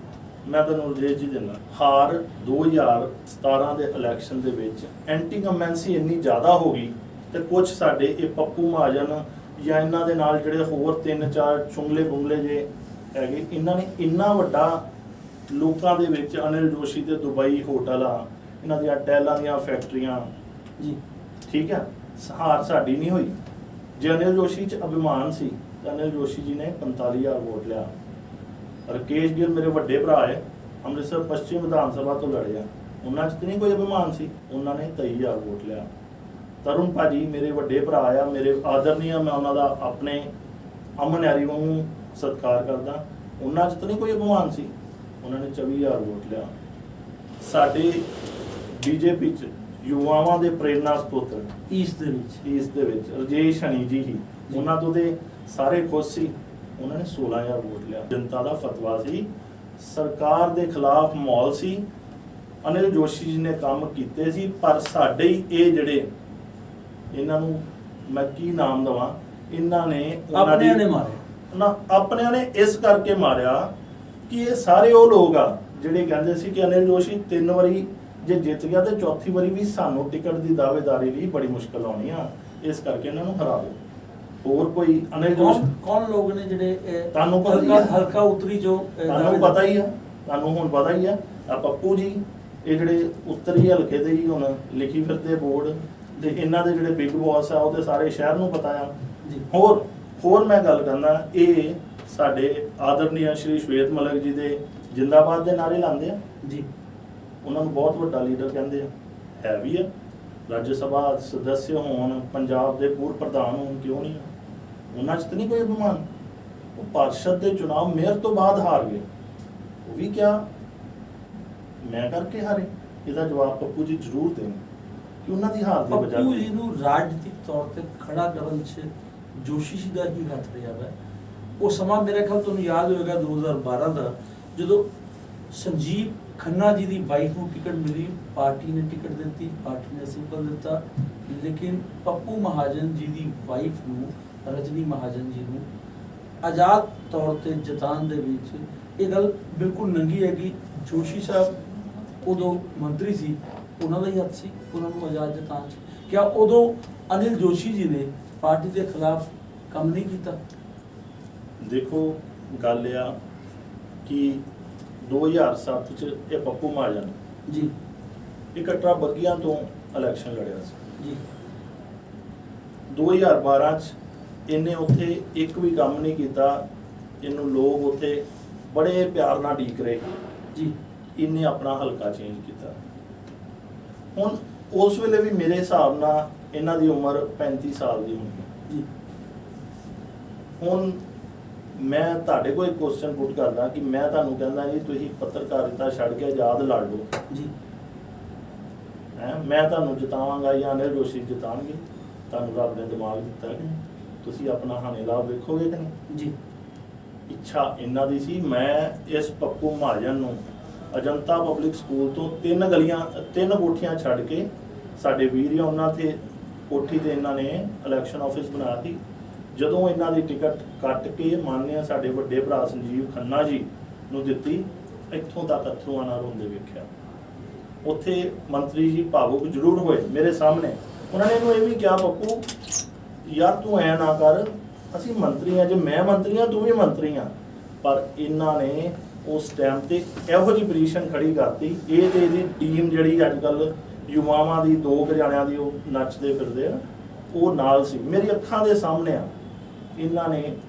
[SPEAKER 1] ਮੈਂ ਤੁਹਾਨੂੰ ਰਜੇਸ਼ ਜੀ ਦਿੰਦਾ। ਹਾਰ 2017 ਦੇ ਇਲੈਕਸ਼ਨ ਦੇ ਵਿੱਚ ਐਂਟੀ ਕਮੈਂਸੀ ਇੰਨੀ ਜ਼ਿਆਦਾ ਹੋ ਗਈ ਤੇ ਕੁਝ ਸਾਡੇ ਇਹ ਪੱਪੂ ਮਹਾਜਨ ਜਾਂ ਇਹਨਾਂ ਦੇ ਨਾਲ ਜਿਹੜੇ ਹੋਰ 3-4 ਚੁੰਗਲੇ ਬੁੰਗਲੇ ਜੇ ਹੈਗੇ, ਇਹਨਾਂ ਨੇ ਇੰਨਾ ਵੱਡਾ ਲੋਕਾਂ ਦੇ ਵਿੱਚ ਅਨਿਲ ਜੋਸ਼ੀ ਦੇ ਦੁਬਈ ਹੋਟਲ ਆ, ਇਹਨਾਂ ਦੀਆਂ ਟੈਲਾਂ ਦੀਆਂ ਫੈਕਟਰੀਆਂ
[SPEAKER 3] ਜੀ
[SPEAKER 1] ਠੀਕ ਹੈ, ਹਾਰ ਸਾਡੀ ਨਹੀਂ ਹੋਈ। ਜੇ ਅਨਿਲ ਜੋਸ਼ੀ 'ਚ ਅਭਿਮਾਨ ਸੀ ਤਾਂ ਅਨਿਲ ਜੋਸ਼ੀ ਜੀ ਨੇ 45,000 ਵੋਟ ਲਿਆ। ਰਕੇਸ਼ ਗਿੱਲ ਮੇਰੇ ਵੱਡੇ ਭਰਾ ਹੈ, ਅੰਮ੍ਰਿਤਸਰ ਪੱਛਮੀ ਵਿਧਾਨ ਸਭਾ ਤੋਂ ਲੜੇ ਆ, ਉਹਨਾਂ 'ਚ ਤਾਂ ਨਹੀਂ ਕੋਈ ਅਭਿਮਾਨ ਸੀ, ਉਹਨਾਂ ਨੇ 23,000 ਵੋਟ ਲਿਆ। ਤਰੁਣ ਭਾਜੀ ਮੇਰੇ ਵੱਡੇ ਭਰਾ ਆ, ਮੇਰੇ ਆਦਰਨੀ ਆ, ਮੈਂ ਉਹਨਾਂ ਦਾ ਆਪਣੇ ਅਮਨ ਯਾਰੀ ਨੂੰ ਸਤਿਕਾਰ ਕਰਦਾ, ਉਹਨਾਂ 'ਚ ਤਾਂ ਨਹੀਂ ਕੋਈ ਅਭਿਮਾਨ ਸੀ, ਉਹਨਾਂ ਨੇ 24,000 ਵੋਟ ਲਿਆ। ਸਾਡੇ ਬੀਜੇਪੀ 'ਚ ਯੁਵਾਵਾਂ ਦੇ ਪ੍ਰੇਰਨਾ ਸਤੋਤਰ
[SPEAKER 3] ਇਸ ਦੇ ਵਿੱਚ
[SPEAKER 1] ਰਜੇਸ਼ ਹਣੀ ਜੀ ਹੀ, ਉਹਨਾਂ ਤੋਂ ਦੇ ਸਾਰੇ ਖੁਸ਼ ਸੀ, ਉਹਨਾਂ ਨੇ 16,000 ਵੋਟ ਲਿਆ। ਜਨਤਾ ਦਾ ਫਤਵਾ ਸੀ, ਸਰਕਾਰ ਦੇ ਖਿਲਾਫ ਮਾਹੌਲ ਸੀ, ਅਨਿਲ ਜੋਸ਼ੀ ਜੀ ਨੇ ਕੰਮ ਕੀਤੇ ਸੀ, ਪਰ ਸਾਡੇ ਹੀ ਇਹ ਜਿਹੜੇ ਇਹਨਾਂ ਨੂੰ ਮੈਂ ਕੀ ਨਾਮ ਦੇਵਾਂ, ਇਹਨਾਂ ਨੇ
[SPEAKER 3] ਆਪਣਿਆਂ ਨੇ ਮਾਰਿਆ
[SPEAKER 1] ਨਾ, ਆਪਣਿਆਂ ਨੇ ਇਸ ਕਰਕੇ ਮਾਰਿਆ ਕਿ ਇਹ ਸਾਰੇ ਉਹ ਲੋਕ ਆ ਜਿਹੜੇ ਕਹਿੰਦੇ ਸੀ ਕਿ ਅਨਿਲ ਜੋਸ਼ੀ 3 ਵਾਰੀ ਜੇ ਜਿੱਤ ਗਿਆ ਤੇ ਚੌਥੀ ਵਾਰੀ ਵੀ ਸਾਨੂੰ ਟਿਕਟ ਦੀ ਦਾਅਵੇਦਾਰੀ ਲਈ ਬੜੀ ਮੁਸ਼ਕਲ ਆਉਣੀ ਆ, ਇਸ ਕਰਕੇ ਇਹਨਾਂ ਨੂੰ ਹਰਾ ਦਿਓ। ਹੋਰ ਕੋਈ ਅਨਿਲ ਜੋਸ਼ੀ
[SPEAKER 3] ਕੌਣ ਲੋਕ ਨੇ ਜਿਹੜੇ
[SPEAKER 1] ਤੁਹਾਨੂੰ ਪਤਾ ਹੀ ਹੈ?
[SPEAKER 3] ਹਲਕਾ ਉਤਰੀ ਜੋ
[SPEAKER 1] ਤੁਹਾਨੂੰ ਪਤਾ ਹੀ ਆ, ਤੁਹਾਨੂੰ ਹੁਣ ਪਤਾ ਹੀ ਆ। ਆ ਪੱਪੂ ਜੀ ਇਹ ਜਿਹੜੇ ਉੱਤਰੀ ਹਲਕੇ ਦੇ ਹੀ ਹੁਣ ਲਿਖੀ ਫਿਰਦੇ ਬੋਰਡ ਤੇ ਇਹਨਾਂ ਦੇ ਜਿਹੜੇ ਬਿਗ ਬੌਸ ਆ ਉਹਦੇ ਸਾਰੇ ਸ਼ਹਿਰ ਨੂੰ ਪਤਾ ਆ
[SPEAKER 3] ਜੀ।
[SPEAKER 1] ਹੋਰ ਮੈਂ ਗੱਲ ਕਰਨਾ, ਇਹ ਸਾਡੇ ਆਦਰਨੀय ਸ਼੍ਰੀ ਸ਼ਵੇਤ ਮਲਿਕ ਜੀ ਦੇ ਜਿੰਦਾਬਾਦ ਦੇ ਨਾਰੇ ਲਾਉਂਦੇ ਆ
[SPEAKER 3] ਜੀ,
[SPEAKER 1] ਉਹਨਾਂ ਨੂੰ ਬਹੁਤ ਵੱਡਾ ਲੀਡਰ ਕਹਿੰਦੇ ਆ, ਹੈ ਵੀ ਆ, ਰਾਜ ਸਭਾ ਸਦੱਸਿਆ ਹੋਣ, ਪੰਜਾਬ ਦੇ ਪੂਰਵ ਪ੍ਰਧਾਨ ਹੋਣ, ਕਿਉਂ ਨਹੀਂ ਆ? ਉਹਨਾਂ 'ਚ ਤਾਂ ਨਹੀਂ ਕੋਈ ਅਭਿਮਾਨ। ਉਹ ਪਾਰਸ਼ਦ ਦੇ ਚੁਣਾਵ ਮੇਅਰ ਤੋਂ ਬਾਅਦ ਹਾਰ ਗਏ, ਉਹ ਵੀ ਕਿਆ ਮੈਂ ਕਰਕੇ ਹਾਰੇ? ਇਹਦਾ ਜਵਾਬ ਪੱਪੂ ਜੀ ਜ਼ਰੂਰ ਦੇਣ ਕਿ ਉਹਨਾਂ ਦੀ ਹਾਰ ਦੀ ਵਜ੍ਹਾ
[SPEAKER 3] ਪੱਪੂ ਜੀ ਨੂੰ ਰਾਜਨੀਤਿਕ ਤੌਰ ਤੇ ਖੜਾ ਕਰਨ 'ਚ ਜੋਸ਼ੀ ਜੀ ਦਾ ਹੀ ਹੱਥ ਰਿਹਾ ਹੈ। ਉਹ ਸਮਾਂ ਮੇਰੇ ਖਿਆਲ ਤੁਹਾਨੂੰ ਯਾਦ ਹੋਵੇਗਾ 2012 ਦਾ, ਜਦੋਂ ਸੰਜੀਵ ਖੰਨਾ ਜੀ ਦੀ ਵਾਈਫ ਨੂੰ ਟਿਕਟ ਮਿਲੀ, ਪਾਰਟੀ ਨੇ ਟਿਕਟ ਦਿੱਤੀ, ਪਾਰਟੀ ਨੇ ਸਿੰਪਲ ਦਿੱਤਾ, ਲੇਕਿਨ ਪੱਪੂ ਮਹਾਜਨ ਜੀ ਦੀ ਵਾਈਫ ਨੂੰ, ਰਜਨੀ ਮਹਾਜਨ ਜੀ ਨੂੰ ਆਜ਼ਾਦ ਤੌਰ ਤੇ ਜਿਤਾਉਣ ਦੇ ਵਿੱਚ ਇਹ ਗੱਲ ਬਿਲਕੁਲ ਨੰਗੀ ਹੈ ਕਿ ਜੋਸ਼ੀ ਸਾਹਿਬ ਉਦੋਂ ਮੰਤਰੀ ਸੀ, ਉਹਨਾਂ ਦਾ ਹੀ ਹੱਥ ਸੀ ਉਹਨਾਂ ਨੂੰ ਆਜ਼ਾਦ ਜਿਤਾਉਣ 'ਚ। ਕਿਆ ਉਦੋਂ ਅਨਿਲ ਜੋਸ਼ੀ ਜੀ ਨੇ ਪਾਰਟੀ ਦੇ ਖਿਲਾਫ ਕੰਮ ਨਹੀਂ ਕੀਤਾ?
[SPEAKER 1] ਦੇਖੋ ਗੱਲ ਆ ਕਿ 2007 ਚ ਇਹ ਪੱਪੂ ਮਹਾਜਨ
[SPEAKER 3] ਜੀ
[SPEAKER 1] ਇਹ ਕਟਰਾ ਬੱਗੀਆਂ ਤੋਂ ਇਲੈਕਸ਼ਨ ਲੜਿਆ ਸੀ।
[SPEAKER 3] ਜੀ
[SPEAKER 1] 2012 ਚ
[SPEAKER 2] ਇਹਨੇ ਉੱਥੇ ਇੱਕ ਵੀ ਕੰਮ ਨਹੀਂ ਕੀਤਾ। ਇਹਨੂੰ ਲੋਕ ਉੱਥੇ ਬੜੇ ਪਿਆਰ ਨਾਲ ਡੀਕ ਰਹੇ
[SPEAKER 3] ਜੀ।
[SPEAKER 2] ਇਹਨੇ ਆਪਣਾ ਹਲਕਾ ਚੇਂਜ ਕੀਤਾ। ਹੁਣ ਉਸ ਵੇਲੇ ਵੀ ਮੇਰੇ ਹਿਸਾਬ ਨਾਲ ਇਹਨਾਂ ਦੀ ਉਮਰ 35 ਸਾਲ ਦੀ ਹੋਣੀ ਹੈ
[SPEAKER 3] ਜੀ।
[SPEAKER 2] ਹੁਣ ਮੈਂ ਤੁਹਾਡੇ ਕੋਲ ਇੱਕ ਕੁਐਸਚਨ ਪੁੱਟ ਕਰਦਾ ਕਿ ਮੈਂ ਤੁਹਾਨੂੰ ਕਹਿੰਦਾ ਜੀ ਤੁਸੀਂ ਪੱਤਰਕਾਰਿਤਾ ਛੱਡ ਕੇ ਆਜ਼ਾਦ ਲੜ ਲਓ
[SPEAKER 3] ਜੀ।
[SPEAKER 2] ਮੈਂ ਤੁਹਾਨੂੰ ਜਿਤਾਵਾਂਗਾ ਜਾਂ ਅਨਿਲ ਜੋਸ਼ੀ ਜਿਤਾਣਗੇ। ਤੁਹਾਨੂੰ ਰੱਬ ਨੇ ਦਿਮਾਗ ਦਿੱਤਾ ਕਿ ਨਹੀਂ? ਤੁਸੀਂ ਆਪਣਾ ਹਾਣੇ ਲਾਭ ਵੇਖੋਗੇ ਕਿ ਨਹੀਂ?
[SPEAKER 3] ਜੀ।
[SPEAKER 2] ਇੱਛਾ ਇਹਨਾਂ ਦੀ ਸੀ ਮੈਂ ਇਸ ਪੱਪੂ ਮਹਾਜਨ ਨੂੰ ਅਜੰਤਾ ਪਬਲਿਕ ਸਕੂਲ ਤੋਂ 3 ਕੋਠੀਆਂ ਛੱਡ ਕੇ ਸਾਡੇ ਵੀਰ ਆ ਉਹਨਾਂ ਤੇ ਕੋਠੀ ਤੇ ਇਹਨਾਂ ਨੇ ਇਲੈਕਸ਼ਨ ਆਫਿਸ ਬਣਾਇਆ ਸੀ। ਜਦੋਂ ਇਹਨਾਂ ਦੀ ਟਿਕਟ ਕੱਟ ਕੇ ਮਾਨਿਆ ਸਾਡੇ ਵੱਡੇ ਭਰਾ ਸੰਜੀਵ ਖੰਨਾ ਜੀ ਨੂੰ ਦਿੱਤੀ, ਇੱਥੋਂ ਤੱਕ ਅਥਰੂਆਂ ਨਾਲ ਰੋਂਦੇ ਵੇਖਿਆ। ਉੱਥੇ ਮੰਤਰੀ ਜੀ ਭਾਵੁਕ ਜ਼ਰੂਰ ਹੋਏ ਮੇਰੇ ਸਾਹਮਣੇ। ਉਹਨਾਂ ਨੇ ਇਹਨੂੰ ਇਹ ਵੀ ਕਿਹਾ, ਪੱਪੂ ਯਾਰ ਤੂੰ ਐ ਨਾ ਕਰ, ਅਸੀਂ ਮੰਤਰੀ ਆ, ਜੇ ਮੈਂ ਮੰਤਰੀ ਆ ਤੂੰ ਵੀ ਮੰਤਰੀ ਆ। ਪਰ ਇਹਨਾਂ ਨੇ ਉਸ ਟਾਈਮ ਤੇ ਇਹੋ ਜਿਹੀ ਪੋਜੀਸ਼ਨ ਖੜੀ ਕਰਤੀ। ਇਹ ਤੇ ਇਹਦੀ ਟੀਮ ਜਿਹੜੀ ਅੱਜ ਕੱਲ੍ਹ ਯੁਵਾਵਾਂ ਦੀ 2 ਜਣਿਆਂ ਦੀ ਉਹ ਨੱਚਦੇ ਫਿਰਦੇ ਆ, ਉਹ ਨਾਲ ਸੀ, ਮੇਰੀ ਅੱਖਾਂ ਦੇ ਸਾਹਮਣੇ ਆ। ਇਹਨਾਂ ਨੇ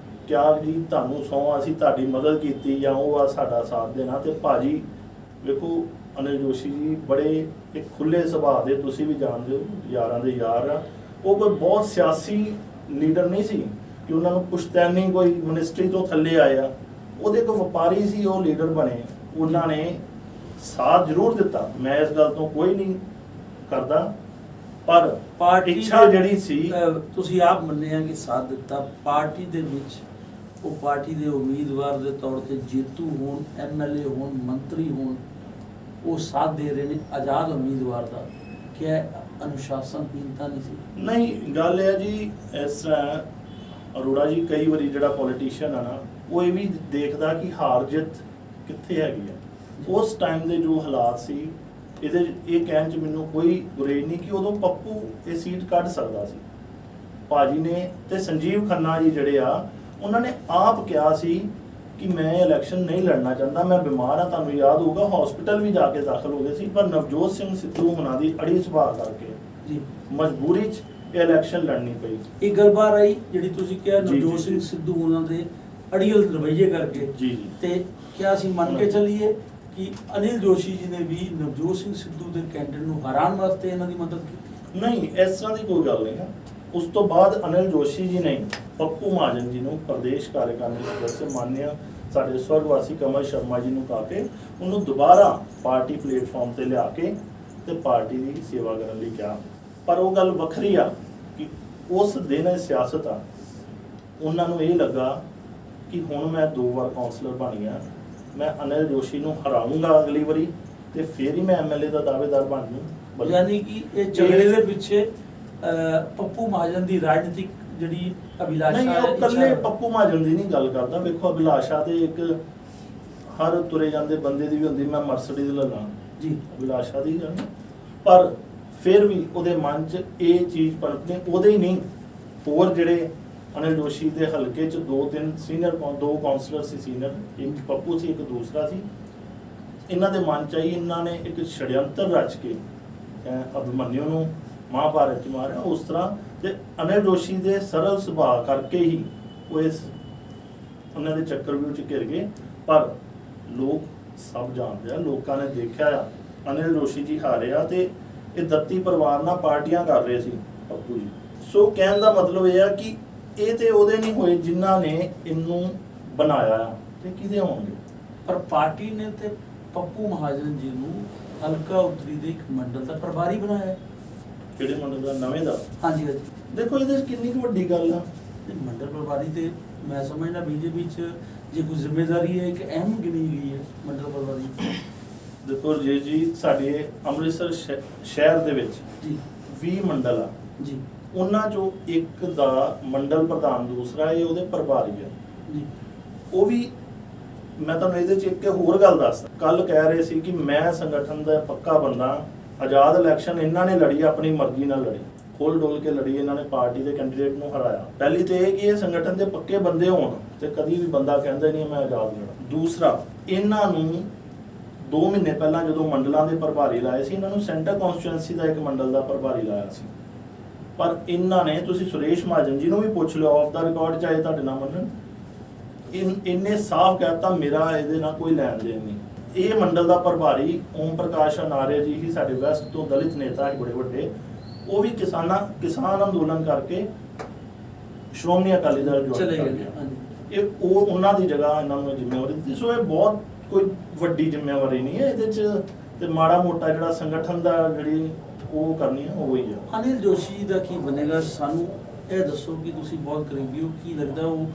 [SPEAKER 2] ਕਿਹਾ ਜੀ ਤੁਹਾਨੂੰ ਸਹੁੰ ਅਸੀਂ ਤੁਹਾਡੀ ਮਦਦ ਕੀਤੀ ਜਾਂ ਉਹ ਆ ਸਾਡਾ ਸਾਥ ਦੇਣਾ। ਤੇ ਭਾਜੀ ਵੇਖੋ ਅਨਿਲ ਜੋਸ਼ੀ ਜੀ ਬੜੇ ਇੱਕ ਖੁੱਲੇ ਸੁਭਾਅ ਦੇ, ਤੁਸੀਂ ਵੀ ਜਾਣਦੇ ਹੋ, ਯਾਰਾਂ ਦੇ ਯਾਰ ਆ। ਉਹ ਕੋਈ ਬਹੁਤ ਸਿਆਸੀ ਲੀਡਰ ਨਹੀਂ ਸੀ ਕਿ ਉਹਨਾਂ ਨੂੰ ਪੁਸ਼ਤੈਨੀ ਕੋਈ ਮਿਨਿਸਟਰੀ ਤੋਂ ਥੱਲੇ ਆਏ ਆ। ਉਹਦੇ ਇੱਕ ਵਪਾਰੀ ਸੀ, ਉਹ ਲੀਡਰ ਬਣੇ। ਉਹਨਾਂ ਨੇ ਸਾਥ ਜ਼ਰੂਰ ਦਿੱਤਾ, ਮੈਂ ਇਸ ਗੱਲ ਤੋਂ ਕੋਈ ਨਹੀਂ ਕਰਦਾ, ਪਰ
[SPEAKER 3] ਪਾਰਟੀ
[SPEAKER 2] ਇੱਛਾ ਜਿਹੜੀ ਸੀ
[SPEAKER 3] ਤੁਸੀਂ ਆਪ ਮੰਨਿਆ ਕਿ ਸਾਥ ਦਿੱਤਾ। ਪਾਰਟੀ ਦੇ ਵਿੱਚ ਉਹ ਪਾਰਟੀ ਦੇ ਉਮੀਦਵਾਰ ਦੇ ਤੌਰ ਤੇ ਜੇਤੂ ਹੋਣ, ਐਮਐਲਏ ਹੋਣ, ਮੰਤਰੀ ਹੋਣ, ਉਹ ਸਾਥ ਦੇ ਰਹੇ ਨੇ ਆਜ਼ਾਦ ਉਮੀਦਵਾਰ ਦਾ। ਕਿਆ ਅਨੁਸ਼ਾਸਨਹੀਨਤਾ ਨਹੀਂ ਸੀ?
[SPEAKER 2] ਨਹੀਂ, ਗੱਲ ਇਹ ਹੈ ਜੀ ਇਸ ਤਰ੍ਹਾਂ ਅਰੋੜਾ ਜੀ ਕਈ ਵਾਰੀ ਜਿਹੜਾ ਪੋਲੀਟੀਸ਼ੀਅਨ ਆ ਨਾ, ਉਹ ਇਹ ਵੀ ਦੇਖਦਾ ਕਿ ਹਾਰ ਜਿੱਤ ਕਿੱਥੇ ਹੈਗੀ ਆ। ਉਸ ਟਾਈਮ ਦੇ ਜੋ ਹਾਲਾਤ ਸੀ, ਇਹ ਕਹਿਣ 'ਚ ਮੈਨੂੰ ਕੋਈ ਗੁਰੇਜ਼ ਨਹੀਂ ਕਿ ਉਦੋਂ ਪੱਪੂ ਇਹ ਸੀਟ ਕੱਢ ਸਕਦਾ ਸੀ। ਭਾਜੀ ਨੇ ਤੇ ਸੰਜੀਵ ਖੰਨਾ ਜੀ ਜਿਹੜੇ ਆ, ਉਹਨਾਂ ਨੇ ਆਪ ਕਿਹਾ ਸੀ ਕਿ ਮੈਂ ਇਲੈਕਸ਼ਨ ਨਹੀਂ ਲੜਨਾ ਚਾਹੁੰਦਾ, ਮੈਂ ਬਿਮਾਰ ਆ। ਤੁਹਾਨੂੰ ਯਾਦ ਹੋਊਗਾ ਹਸਪੀਟਲ ਵੀ ਜਾ ਕੇ ਦਾਖਲ ਹੋ ਗਏ ਸੀ, ਪਰ ਨਵਜੋਤ ਸਿੰਘ ਸਿੱਧੂ ਹੁਣਾਂ ਦੀ ਅੜੀ ਸੁਭਾਅ ਕਰਕੇ
[SPEAKER 3] ਜੀ
[SPEAKER 2] ਮਜਬੂਰੀ 'ਚ ਇਹ ਇਲੈਕਸ਼ਨ ਲੜਨੀ ਪਈ।
[SPEAKER 3] ਇਹ ਗੱਲਬਾਤ ਆਈ ਜਿਹੜੀ ਤੁਸੀਂ ਕਿਹਾ
[SPEAKER 2] ਜੀ,
[SPEAKER 3] ਨਵਜੋਤ
[SPEAKER 2] ਜੀ,
[SPEAKER 3] ਸਿੰਘ
[SPEAKER 2] ਜੀ।
[SPEAKER 3] ਸਿੱਧੂ ਉਹਨਾਂ ਦੇ ਅੜੀਅਲ ਰਵੱਈਏ ਕਰਕੇ।
[SPEAKER 2] ਜੀ ਜੀ।
[SPEAKER 3] ਤੇ ਕਿਆ ਅਸੀਂ ਮੰਨ ਕੇ ਚੱਲੀਏ ਕਿ ਅਨਿਲ ਜੋਸ਼ੀ ਜੀ ਨੇ ਵੀ ਨਵਜੋਤ ਸਿੰਘ ਸਿੱਧੂ ਦੇ ਕੈਂਡੀਡੇਟ ਨੂੰ ਹਰਾਉਣ ਵਾਸਤੇ ਇਹਨਾਂ ਦੀ ਮਦਦ ਕੀਤੀ?
[SPEAKER 2] ਨਹੀਂ, ਇਸ ਤਰ੍ਹਾਂ ਦੀ ਕੋਈ ਗੱਲ ਨਹੀਂ ਹੈ। ਉਸ ਤੋਂ ਬਾਅਦ ਅਨਿਲ ਜੋਸ਼ੀ ਜੀ ਨੇ ਪੱਪੂ ਮਹਾਜਨ ਜੀ ਨੂੰ ਪ੍ਰਦੇਸ਼ ਕਾਰਜਕਾਰਨੀ ਸਦੱਸਿਆ ਮਾਨਿਆ ਸਾਡੇ ਸਵਰਗਵਾਸੀ ਕਮਲ ਸ਼ਰਮਾ ਜੀ ਨੂੰ ਕਹਾ ਕੇ ਉਹਨੂੰ ਦੁਬਾਰਾ ਪਾਰਟੀ ਪਲੇਟਫਾਰਮ ਤੇ ਲਿਆ ਕੇ ਤੇ ਪਾਰਟੀ ਦੀ ਸੇਵਾ ਕਰਨ ਲਈ ਕਿਹਾ। ਪਰ ਉਹ ਗੱਲ ਵੱਖਰੀ ਆ ਕਿ ਉਸ ਦਿਨ ਇਹ ਸਿਆਸਤ ਆ, ਉਹਨਾਂ ਨੂੰ ਇਹ ਲੱਗਾ ਕਿ ਹੁਣ ਮੈਂ 2 ਵਾਰ ਕਾਉਂਸਲਰ ਬਣ ਗਿਆ, ਮੈਂ ਅਨਿਲ ਜੋਸ਼ੀ ਨੂੰ ਹਰਾਉਂਗਾ ਅਗਲੀ ਵਾਰੀ ਤੇ ਫਿਰ ਹੀ ਮੈਂ ਐਮਐਲਏ ਦਾ ਦਾਅਵੇਦਾਰ ਬਣ ਜੂ।
[SPEAKER 3] ਯਾਨੀ ਕਿ ਇਹ ਝਗੜੇ ਦੇ ਪਿੱਛੇ ਪੱਪੂ ਮਹਾਜਨ ਦੀ ਰਾਜਨੀਤਿਕ ਜਿਹੜੀ ਅਭਿਲਾਸ਼ਾ
[SPEAKER 2] ਨਹੀਂ,
[SPEAKER 3] ਹੈ,
[SPEAKER 2] ਉਹ ਇਕੱਲੇ
[SPEAKER 3] ਇੱਛਾ-
[SPEAKER 2] ਪੱਪੂ ਮਹਾਜਨ ਦੀ ਨਹੀਂ ਗੱਲ ਕਰਦਾ। ਵੇਖੋ ਅਭਿਲਾਸ਼ਾ ਤੇ ਇੱਕ ਹਰ ਤੁਰੇ ਜਾਂਦੇ ਬੰਦੇ ਦੀ ਵੀ ਹੁੰਦੀ, ਮੈਂ ਮਰਸਡੀਜ਼ ਲੈ ਲਾਂ
[SPEAKER 3] ਜੀ।
[SPEAKER 2] ਅਭਿਲਾਸ਼ਾ ਦੀ ਗੱਲ ਨਹੀਂ, ਪਰ ਫਿਰ ਵੀ ਉਹਦੇ ਮਨ 'ਚ ਇਹ ਚੀਜ਼ ਪਨਪਣੀ। ਉਹਦੇ ਹੀ ਨਹੀਂ, ਹੋਰ ਜਿਹੜੇ ਅਨਿਲ ਜੋਸ਼ੀ ਦੇ ਹਲਕੇ 'ਚ 2-3 ਸੀਨੀਅਰ 2 ਕਾਉਂਸਲਰ ਸੀ ਸੀਨੀਅਰ, ਇੱਕ ਪੱਪੂ ਸੀ, ਇੱਕ ਦੂਸਰਾ ਸੀ। ਇਹਨਾਂ ਦੇ ਮਨ 'ਚ ਆਈ, ਇਹਨਾਂ ਨੇ ਇੱਕ ਛੜਯੰਤਰ ਰਚ ਕੇ ਅਭਿਮਨਿਊ ਨੂੰ ਮਹਾਭਾਰਤ 'ਚ ਮਾਰਿਆ। ਉਸ ਤਰ੍ਹਾਂ ਤੇ ਅਨਿਲ ਜੋਸ਼ੀ ਦੇ ਸਰਲ ਸੁਭਾਅ ਕਰਕੇ ਹੀ ਉਹ ਇਸ ਉਹਨਾਂ ਦੇ ਚੱਕਰਵਿਊਹ 'ਚ ਘਿਰ ਗਏ। ਪਰ ਲੋਕ ਸਭ ਜਾਣਦੇ ਆ, ਲੋਕਾਂ ਨੇ ਦੇਖਿਆ ਆ ਅਨਿਲ ਜੋਸ਼ੀ ਜੀ ਹਾਰਿਆ ਤੇ ਇਹ ਦੱਤੀ ਪਰਿਵਾਰ ਨਾਲ ਪਾਰਟੀਆਂ ਕਰ ਰਹੇ ਸੀ ਪੱਪੂ ਜੀ। ਸੋ ਕਹਿਣ ਦਾ ਮਤਲਬ ਇਹ ਆ ਕਿ ਇਹ ਤੇ ਉਹਦੇ ਨਹੀਂ ਹੋਏ ਜਿਨ੍ਹਾਂ ਨੇ ਇਹਨੂੰ ਬਣਾਇਆ, ਤੇ ਕਿਹਦੇ ਹੋਣਗੇ?
[SPEAKER 3] ਪਰ ਪਾਰਟੀ ਨੇ ਤੇ ਪੱਪੂ ਮਹਾਜਨ ਜੀ ਨੂੰ ਹਲਕਾ ਉੱਤਰੀ ਦੇ ਇੱਕ ਮੰਡਲ ਦਾ ਪ੍ਰਭਾਰੀ ਬਣਾਇਆ ਹੈ।
[SPEAKER 2] ਕਿਹੜੇ ਮੰਡਲ ਦਾ? ਨਵੇਂ ਦਾ?
[SPEAKER 3] ਹਾਂਜੀ ਹਾਂਜੀ।
[SPEAKER 2] ਦੇਖੋ ਇਹਦੇ 'ਚ ਕਿੰਨੀ ਕੁ ਵੱਡੀ ਗੱਲ ਆ।
[SPEAKER 3] ਇਹ ਮੰਡਲ ਪ੍ਰਭਾਰੀ ਤੇ ਮੈਂ ਸਮਝਦਾ ਬੀਜੇਪੀ 'ਚ ਜੇ ਕੋਈ ਜ਼ਿੰਮੇਵਾਰੀ ਹੈ, ਇੱਕ ਅਹਿਮ ਗਿਣੀ ਗਈ ਹੈ ਮੰਡਲ ਪ੍ਰਭਾਰੀ।
[SPEAKER 2] ਦੇਖੋ ਜੀ ਸਾਡੇ ਅੰਮ੍ਰਿਤਸਰ ਸ਼ਹਿਰ ਦੇ ਵਿੱਚ
[SPEAKER 3] ਜੀ
[SPEAKER 2] 20 ਮੰਡਲ ਆ
[SPEAKER 3] ਜੀ
[SPEAKER 2] ਉਹਨਾਂ ਚੋਂ ਇੱਕ ਦਾ ਮੰਡਲ ਪ੍ਰਧਾਨ ਦੂਸਰਾ ਇਹ ਉਹਦੇ ਪ੍ਰਭਾਰੀ ਆ
[SPEAKER 3] ਜੀ।
[SPEAKER 2] ਉਹ ਵੀ ਮੈਂ ਤੁਹਾਨੂੰ ਇਹਦੇ 'ਚ ਇੱਕ ਹੋਰ ਗੱਲ ਦੱਸਦਾ। ਕੱਲ ਕਹਿ ਰਹੇ ਸੀ ਕਿ ਮੈਂ ਸੰਗਠਨ ਦਾ ਪੱਕਾ ਬੰਦਾ। ਆਜ਼ਾਦ ਇਲੈਕਸ਼ਨ ਇਹਨਾਂ ਨੇ ਲੜੀ, ਆਪਣੀ ਮਰਜ਼ੀ ਨਾਲ ਲੜੀ, ਖੋਲ ਡੋਲ ਕੇ ਲੜੀ। ਇਹਨਾਂ ਨੇ ਪਾਰਟੀ ਦੇ ਕੈਂਡੀਡੇਟ ਨੂੰ ਹਰਾਇਆ। ਪਹਿਲੀ ਤੇ ਇਹ ਕਿ ਇਹ ਸੰਗਠਨ ਦੇ ਪੱਕੇ ਬੰਦੇ ਹੋਣ ਤੇ ਕਦੀ ਵੀ ਬੰਦਾ ਕਹਿੰਦਾ ਨਹੀਂ ਮੈਂ ਆਜ਼ਾਦ ਲੜਾਂ। ਦੂਸਰਾ, ਇਹਨਾਂ ਨੂੰ 2 ਮਹੀਨੇ ਪਹਿਲਾਂ ਜਦੋਂ ਮੰਡਲਾਂ ਦੇ ਪ੍ਰਭਾਰੀ ਲਾਏ ਸੀ, ਇਹਨਾਂ ਨੂੰ ਸੈਂਟਰ ਕਨਸਟੀਟੂਐਂਸੀ ਦਾ ਇੱਕ ਮੰਡਲ ਦਾ ਪ੍ਰਭਾਰੀ ਲਾਇਆ ਸੀ। ਪਰ ਇਹਨਾਂ ਨੇ, ਤੁਸੀਂ ਸੁਰੇਸ਼ ਮਹਾਜਨ ਜੀ ਨੂੰ ਵੀ ਪੁੱਛ ਲਿਓ ਆਫ ਦਾ ਰਿਕਾਰਡ, ਚਾਹੇ ਤੁਹਾਡੇ ਨਾਲ ਮੰਨਣ, ਇੰਨੇ ਸਾਫ਼ ਕਹਿਤਾ ਮੇਰਾ ਇਹਦੇ ਨਾਲ ਕੋਈ ਲੈਣ ਦੇਣ ਨਹੀਂ। ਇਹ ਮੰਡਲ ਦਾ ਪ੍ਰਭਾਰੀ ਓਮ ਪ੍ਰਕਾਸ਼ ਅਨਾਰਿਆ ਜੀ ਹੀ ਸਾਡੇ ਵੈਸਟ ਤੋਂ ਦਲਿਤ ਨੇਤਾ ਹੈ ਬੜੇ ਵੱਡੇ, ਉਹ ਵੀ ਕਿਸਾਨ ਅੰਦੋਲਨ ਕਰਕੇ ਸ਼੍ਰੋਮਣੀ ਅਕਾਲੀ ਦਲ
[SPEAKER 3] ਚਲੇ
[SPEAKER 2] ਜੁਆਇਨ ਕਰ
[SPEAKER 3] ਗਏ।
[SPEAKER 2] ਗਿਆ।
[SPEAKER 3] ਹਾਂਜੀ,
[SPEAKER 2] ਇਹ ਉਹਨਾਂ ਦੀ ਜਗ੍ਹਾ ਇਹਨਾਂ ਨੂੰ ਜ਼ਿੰਮੇਵਾਰੀ ਦਿੱਤੀ। ਸੋ ਇਹ ਬਹੁਤ ਕੋਈ ਵੱਡੀ ਜ਼ਿੰਮੇਵਾਰੀ ਨਹੀਂ ਹੈ ਇਹਦੇ 'ਚ, ਤੇ ਮਾੜਾ ਮੋਟਾ ਜਿਹੜਾ ਸੰਗਠਨ ਦਾ ਜਿਹੜੀ ਉਹ ਕਰਨੀ ਹੈ ਉਹ ਹੀ ਆ।
[SPEAKER 3] ਅਨਿਲ ਜੋਸ਼ੀ ਦਾ ਕੀ ਬਣੇਗਾ? ਸਾਨੂੰ ਇਹ ਦੱਸੋ ਕਿ ਤੁਸੀਂ ਬਹੁਤ ਕਰੀਬੀ ਹੋ, ਕੀ ਲੱਗਦਾ ਉਹ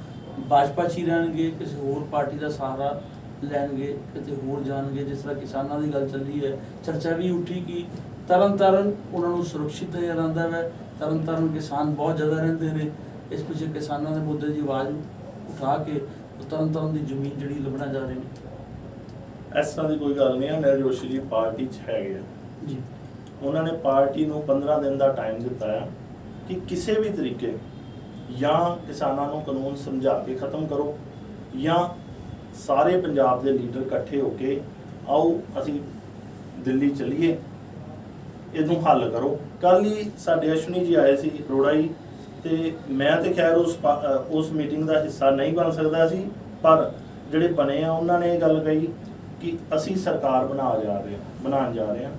[SPEAKER 3] ਭਾਜਪਾ 'ਚ ਹੀ ਰਹਿਣਗੇ, ਕਿਸੇ ਹੋਰ ਪਾਰਟੀ ਦਾ ਸਹਾਰਾ ਲੈਣਗੇ, ਕਿਤੇ ਹੋਰ ਜਾਣਗੇ? ਜਿਸ ਤਰ੍ਹਾਂ ਕਿਸਾਨਾਂ ਦੀ ਗੱਲ ਚੱਲੀ ਹੈ, ਚਰਚਾ ਵੀ ਉੱਠੀ ਕਿ ਤਰਨਤਾਰਨ ਉਹਨਾਂ ਨੂੰ ਸੁਰੱਖਿਅਤ ਨਜ਼ਰ ਆਉਂਦਾ ਹੈ, ਤਰਨਤਾਰਨ ਕਿਸਾਨ ਬਹੁਤ ਜ਼ਿਆਦਾ ਰਹਿੰਦੇ ਨੇ, ਇਸ ਪਿੱਛੇ ਕਿਸਾਨਾਂ ਦੇ ਮੁੱਦੇ ਦੀ ਆਵਾਜ਼ ਉਠਾ ਕੇ ਤਰਨਤਾਰਨ ਦੀ ਜ਼ਮੀਨ ਜਿਹੜੀ ਲੱਭਣਾ ਜਾ ਰਹੇ ਨੇ।
[SPEAKER 2] ਇਸ ਤਰ੍ਹਾਂ ਦੀ ਕੋਈ ਗੱਲ ਨਹੀਂ ਹੈ। ਅਨਿਲ ਜੋਸ਼ੀ ਜੀ ਪਾਰਟੀ 'ਚ ਹੈਗੇ ਆ
[SPEAKER 3] ਜੀ,
[SPEAKER 2] ਉਹਨਾਂ ਨੇ ਪਾਰਟੀ ਨੂੰ 15 ਦਿਨ ਦਾ ਟਾਈਮ ਦਿੱਤਾ ਆ ਕਿ ਕਿਸੇ ਵੀ ਤਰੀਕੇ ਜਾਂ ਕਿਸਾਨਾਂ ਨੂੰ ਕਾਨੂੰਨ ਸਮਝਾ ਕੇ ਖਤਮ ਕਰੋ, ਜਾਂ ਸਾਰੇ ਪੰਜਾਬ ਦੇ ਲੀਡਰ ਇਕੱਠੇ ਹੋ ਕੇ ਆਓ ਅਸੀਂ ਦਿੱਲੀ ਚੱਲੀਏ, ਇਹਨੂੰ ਹੱਲ ਕਰੋ। ਕੱਲ੍ਹ ਹੀ ਸਾਡੇ ਅਸ਼ਵਨੀ ਜੀ ਆਏ ਸੀ, ਅਰੋੜਾ ਜੀ, ਤੇ ਮੈਂ ਤੇ ਖੈਰ ਉਸ ਮੀਟਿੰਗ ਦਾ ਹਿੱਸਾ ਨਹੀਂ ਬਣ ਸਕਦਾ ਸੀ, ਪਰ ਜਿਹੜੇ ਬਣੇ ਆ ਉਹਨਾਂ ਨੇ ਇਹ ਗੱਲ ਕਹੀ ਕਿ ਅਸੀਂ ਸਰਕਾਰ ਬਣਾਉਣ ਜਾ ਰਹੇ ਹਾਂ,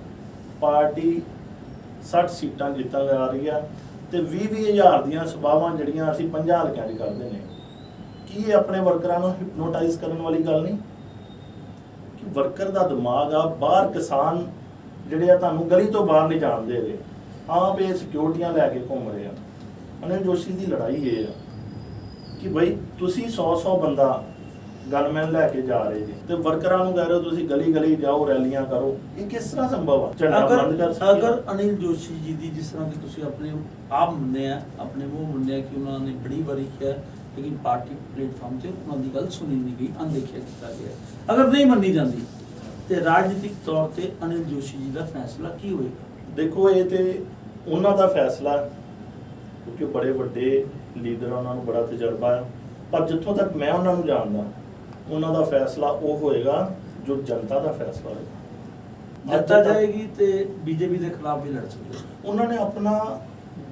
[SPEAKER 2] ਪਾਰਟੀ 60 ਸੀਟਾਂ ਜਿੱਤਣ ਜਾ ਰਹੀ ਆ, ਤੇ 20-20 ਹਜ਼ਾਰ ਦੀਆਂ ਸਭਾਵਾਂ ਜਿਹੜੀਆਂ ਅਸੀਂ 50 ਹਲਕਿਆਂ 'ਚ ਕਰਦੇ ਨੇ। ਕੀ ਇਹ ਆਪਣੇ ਵਰਕਰਾਂ ਨੂੰ ਹਿਪਨੋਟਾਈਜ਼ ਕਰਨ ਵਾਲੀ ਗੱਲ ਨਹੀਂ? ਕਿ ਵਰਕਰ ਦਾ ਦਿਮਾਗ ਆ, ਬਾਹਰ ਕਿਸਾਨ ਜਿਹੜੇ ਆ ਤੁਹਾਨੂੰ ਗਲੀ ਤੋਂ ਬਾਹਰ ਨਹੀਂ ਜਾਣ ਦੇ ਰਹੇ, ਆਪ ਇਹ ਸਿਕਿਉਰਟੀਆਂ ਲੈ ਕੇ ਘੁੰਮ ਰਹੇ ਆ। ਅਨਿਲ ਜੋਸ਼ੀ ਦੀ ਲੜਾਈ ਇਹ ਆ ਕਿ ਬਈ ਤੁਸੀਂ 100 ਬੰਦਾ ਗਨਮੈਨ ਲੈ ਕੇ ਜਾ ਰਹੇ ਜੀ, ਤੇ ਵਰਕਰਾਂ ਨੂੰ ਕਹਿ ਰਹੇ ਹੋ ਤੁਸੀਂ ਗਲੀ ਗਲੀ ਜਾਓ, ਰੈਲੀਆਂ ਕਰੋ। ਇਹ ਕਿਸ ਤਰ੍ਹਾਂ ਸੰਭਵ ਆ? ਝੰਡਾ ਬੰਦ ਕਰ ਸਕਦੇ?
[SPEAKER 3] ਅਗਰ ਅਨਿਲ ਜੋਸ਼ੀ ਜੀ ਦੀ, ਜਿਸ ਤਰ੍ਹਾਂ ਕਿ ਤੁਸੀਂ ਆਪਣੇ ਆਪ ਮੰਨਿਆ, ਆਪਣੇ ਮੂੰਹ ਮੰਨਿਆ ਕਿ ਉਹਨਾਂ ਨੇ ਬੜੀ ਵਾਰੀ ਕਿਹਾ, ਲੇਕਿਨ ਪਾਰਟੀ ਪਲੇਟਫਾਰਮ ਤੇ ਉਹਨਾਂ ਦੀ ਗੱਲ ਸੁਣੀ ਨਹੀਂ ਗਈ, ਅਣਦੇਖਿਆ ਕੀਤਾ ਗਿਆ, ਅਗਰ ਨਹੀਂ ਮੰਨੀ ਜਾਂਦੀ ਤੇ ਰਾਜਨੀਤਿਕ ਤੌਰ ਤੇ ਅਨਿਲ ਜੋਸ਼ੀ ਜੀ ਦਾ ਫੈਸਲਾ ਕੀ ਹੋਏਗਾ?
[SPEAKER 2] ਦੇਖੋ, ਇਹ ਤੇ ਉਹਨਾਂ ਦਾ ਫੈਸਲਾ, ਕਿਉਂਕਿ ਬੜੇ ਵੱਡੇ ਲੀਡਰ, ਉਹਨਾਂ ਨੂੰ ਬੜਾ ਤਜਰਬਾ ਹੈ, ਪਰ ਜਿੱਥੋਂ ਤੱਕ ਮੈਂ ਉਹਨਾਂ ਨੂੰ ਜਾਣਦਾ, ਉਹਨਾਂ ਦਾ ਫੈਸਲਾ ਉਹ ਹੋਏਗਾ ਜੋ ਜਨਤਾ ਦਾ ਫੈਸਲਾ ਹੋਏਗਾ।
[SPEAKER 3] ਜਨਤਾ ਜਾਏਗੀ ਤੇ ਬੀਜੇਪੀ ਦੇ ਖਿਲਾਫ ਵੀ ਲੜ ਸਕਦੇ ਹੋ।
[SPEAKER 2] ਉਹਨਾਂ ਨੇ ਆਪਣਾ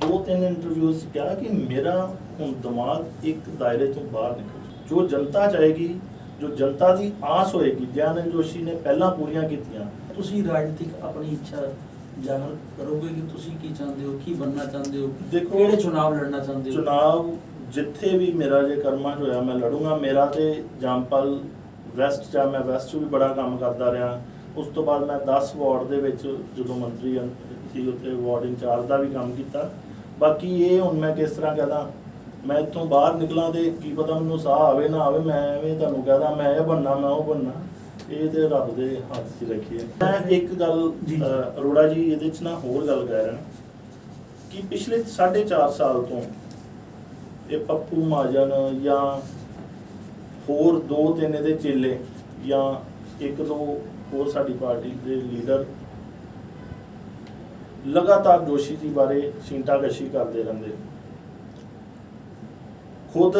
[SPEAKER 2] 2-3 ਇੰਟਰਵਿਊਜ਼ ਕਿਹਾ ਕਿ ਮੇਰਾ ਹੁਣ ਦਿਮਾਗ ਇੱਕ ਦਾਇਰੇ ਤੋਂ ਬਾਹਰ ਨਿਕਲ, ਜੋ ਜਨਤਾ ਚਾਹੇਗੀ, ਜੋ ਜਨਤਾ ਦੀ ਆਸ ਹੋਏਗੀ, ਅਨਿਲ ਜੋਸ਼ੀ ਨੇ ਪਹਿਲਾਂ ਪੂਰੀਆਂ ਕੀਤੀਆਂ।
[SPEAKER 3] ਤੁਸੀਂ ਰਾਜਨੀਤਿਕ ਆਪਣੀ ਇੱਛਾ ਜ਼ਾਹਰ ਕਰੋਗੇ ਕਿ ਤੁਸੀਂ ਕੀ ਚਾਹੁੰਦੇ ਹੋ, ਕੀ ਬਣਨਾ ਚਾਹੁੰਦੇ ਹੋ,
[SPEAKER 2] ਦੇਖੋ,
[SPEAKER 3] ਕਿਹੜੇ ਚੁਣਾਵ ਲੜਨਾ ਚਾਹੁੰਦੇ ਹੋ?
[SPEAKER 2] ਚੁਣਾਵ ਜਿੱਥੇ ਵੀ ਮੇਰਾ ਜੇ ਕਰਮਾਂ 'ਚ ਹੋਇਆ ਮੈਂ ਲੜੂੰਗਾ। ਮੇਰਾ ਤੇ ਜੰਪਲ ਵੈਸਟ 'ਚ ਆ, ਮੈਂ ਵੈਸਟ 'ਚ ਵੀ ਬੜਾ ਕੰਮ ਕਰਦਾ ਰਿਹਾ। ਉਸ ਤੋਂ ਬਾਅਦ ਮੈਂ 10 ਵਾਰਡ ਦੇ ਵਿੱਚ ਜਦੋਂ ਮੰਤਰੀ ਸੀ ਉੱਥੇ ਵਾਰਡ ਇੰਚਾਰਜ ਦਾ ਵੀ ਕੰਮ ਕੀਤਾ। ਬਾਕੀ ਇਹ ਹੁਣ ਮੈਂ ਕਿਸ ਤਰ੍ਹਾਂ ਕਹਦਾ, ਮੈਂ ਇੱਥੋਂ ਬਾਹਰ ਨਿਕਲਾਂ ਤੇ ਕੀ ਪਤਾ ਮੈਨੂੰ ਸਾਹ ਆਵੇ ਨਾ ਆਵੇ, ਮੈਂ ਐਵੇਂ ਤੁਹਾਨੂੰ ਕਹਦਾ ਮੈਂ ਇਹ ਬਣਨਾ ਮੈਂ ਉਹ ਬਣਨਾ, ਇਹ ਤੇ ਰੱਬ ਦੇ ਹੱਥ 'ਚ ਰੱਖੀਏ। ਮੈਂ ਇੱਕ ਗੱਲ ਅਰੋੜਾ ਜੀ ਇਹਦੇ 'ਚ ਨਾ ਹੋਰ ਗੱਲ ਕਹਿ ਰਿਹਾ ਕਿ ਪਿਛਲੇ 4.5 ਸਾਲ ਤੋਂ ਇਹ ਪੱਪੂ ਮਹਾਜਨ ਜਾਂ ਹੋਰ 2-3 ਇਹਦੇ ਚੇਲੇ ਜਾਂ 1-2 ਹੋਰ ਸਾਡੀ ਪਾਰਟੀ ਦੇ ਲੀਡਰ ਲਗਾਤਾਰ ਜੋਸ਼ੀ ਜੀ ਬਾਰੇ ਛਿੰਟਾਕਸ਼ੀ ਕਰਦੇ ਰਹਿੰਦੇ। ਖੁਦ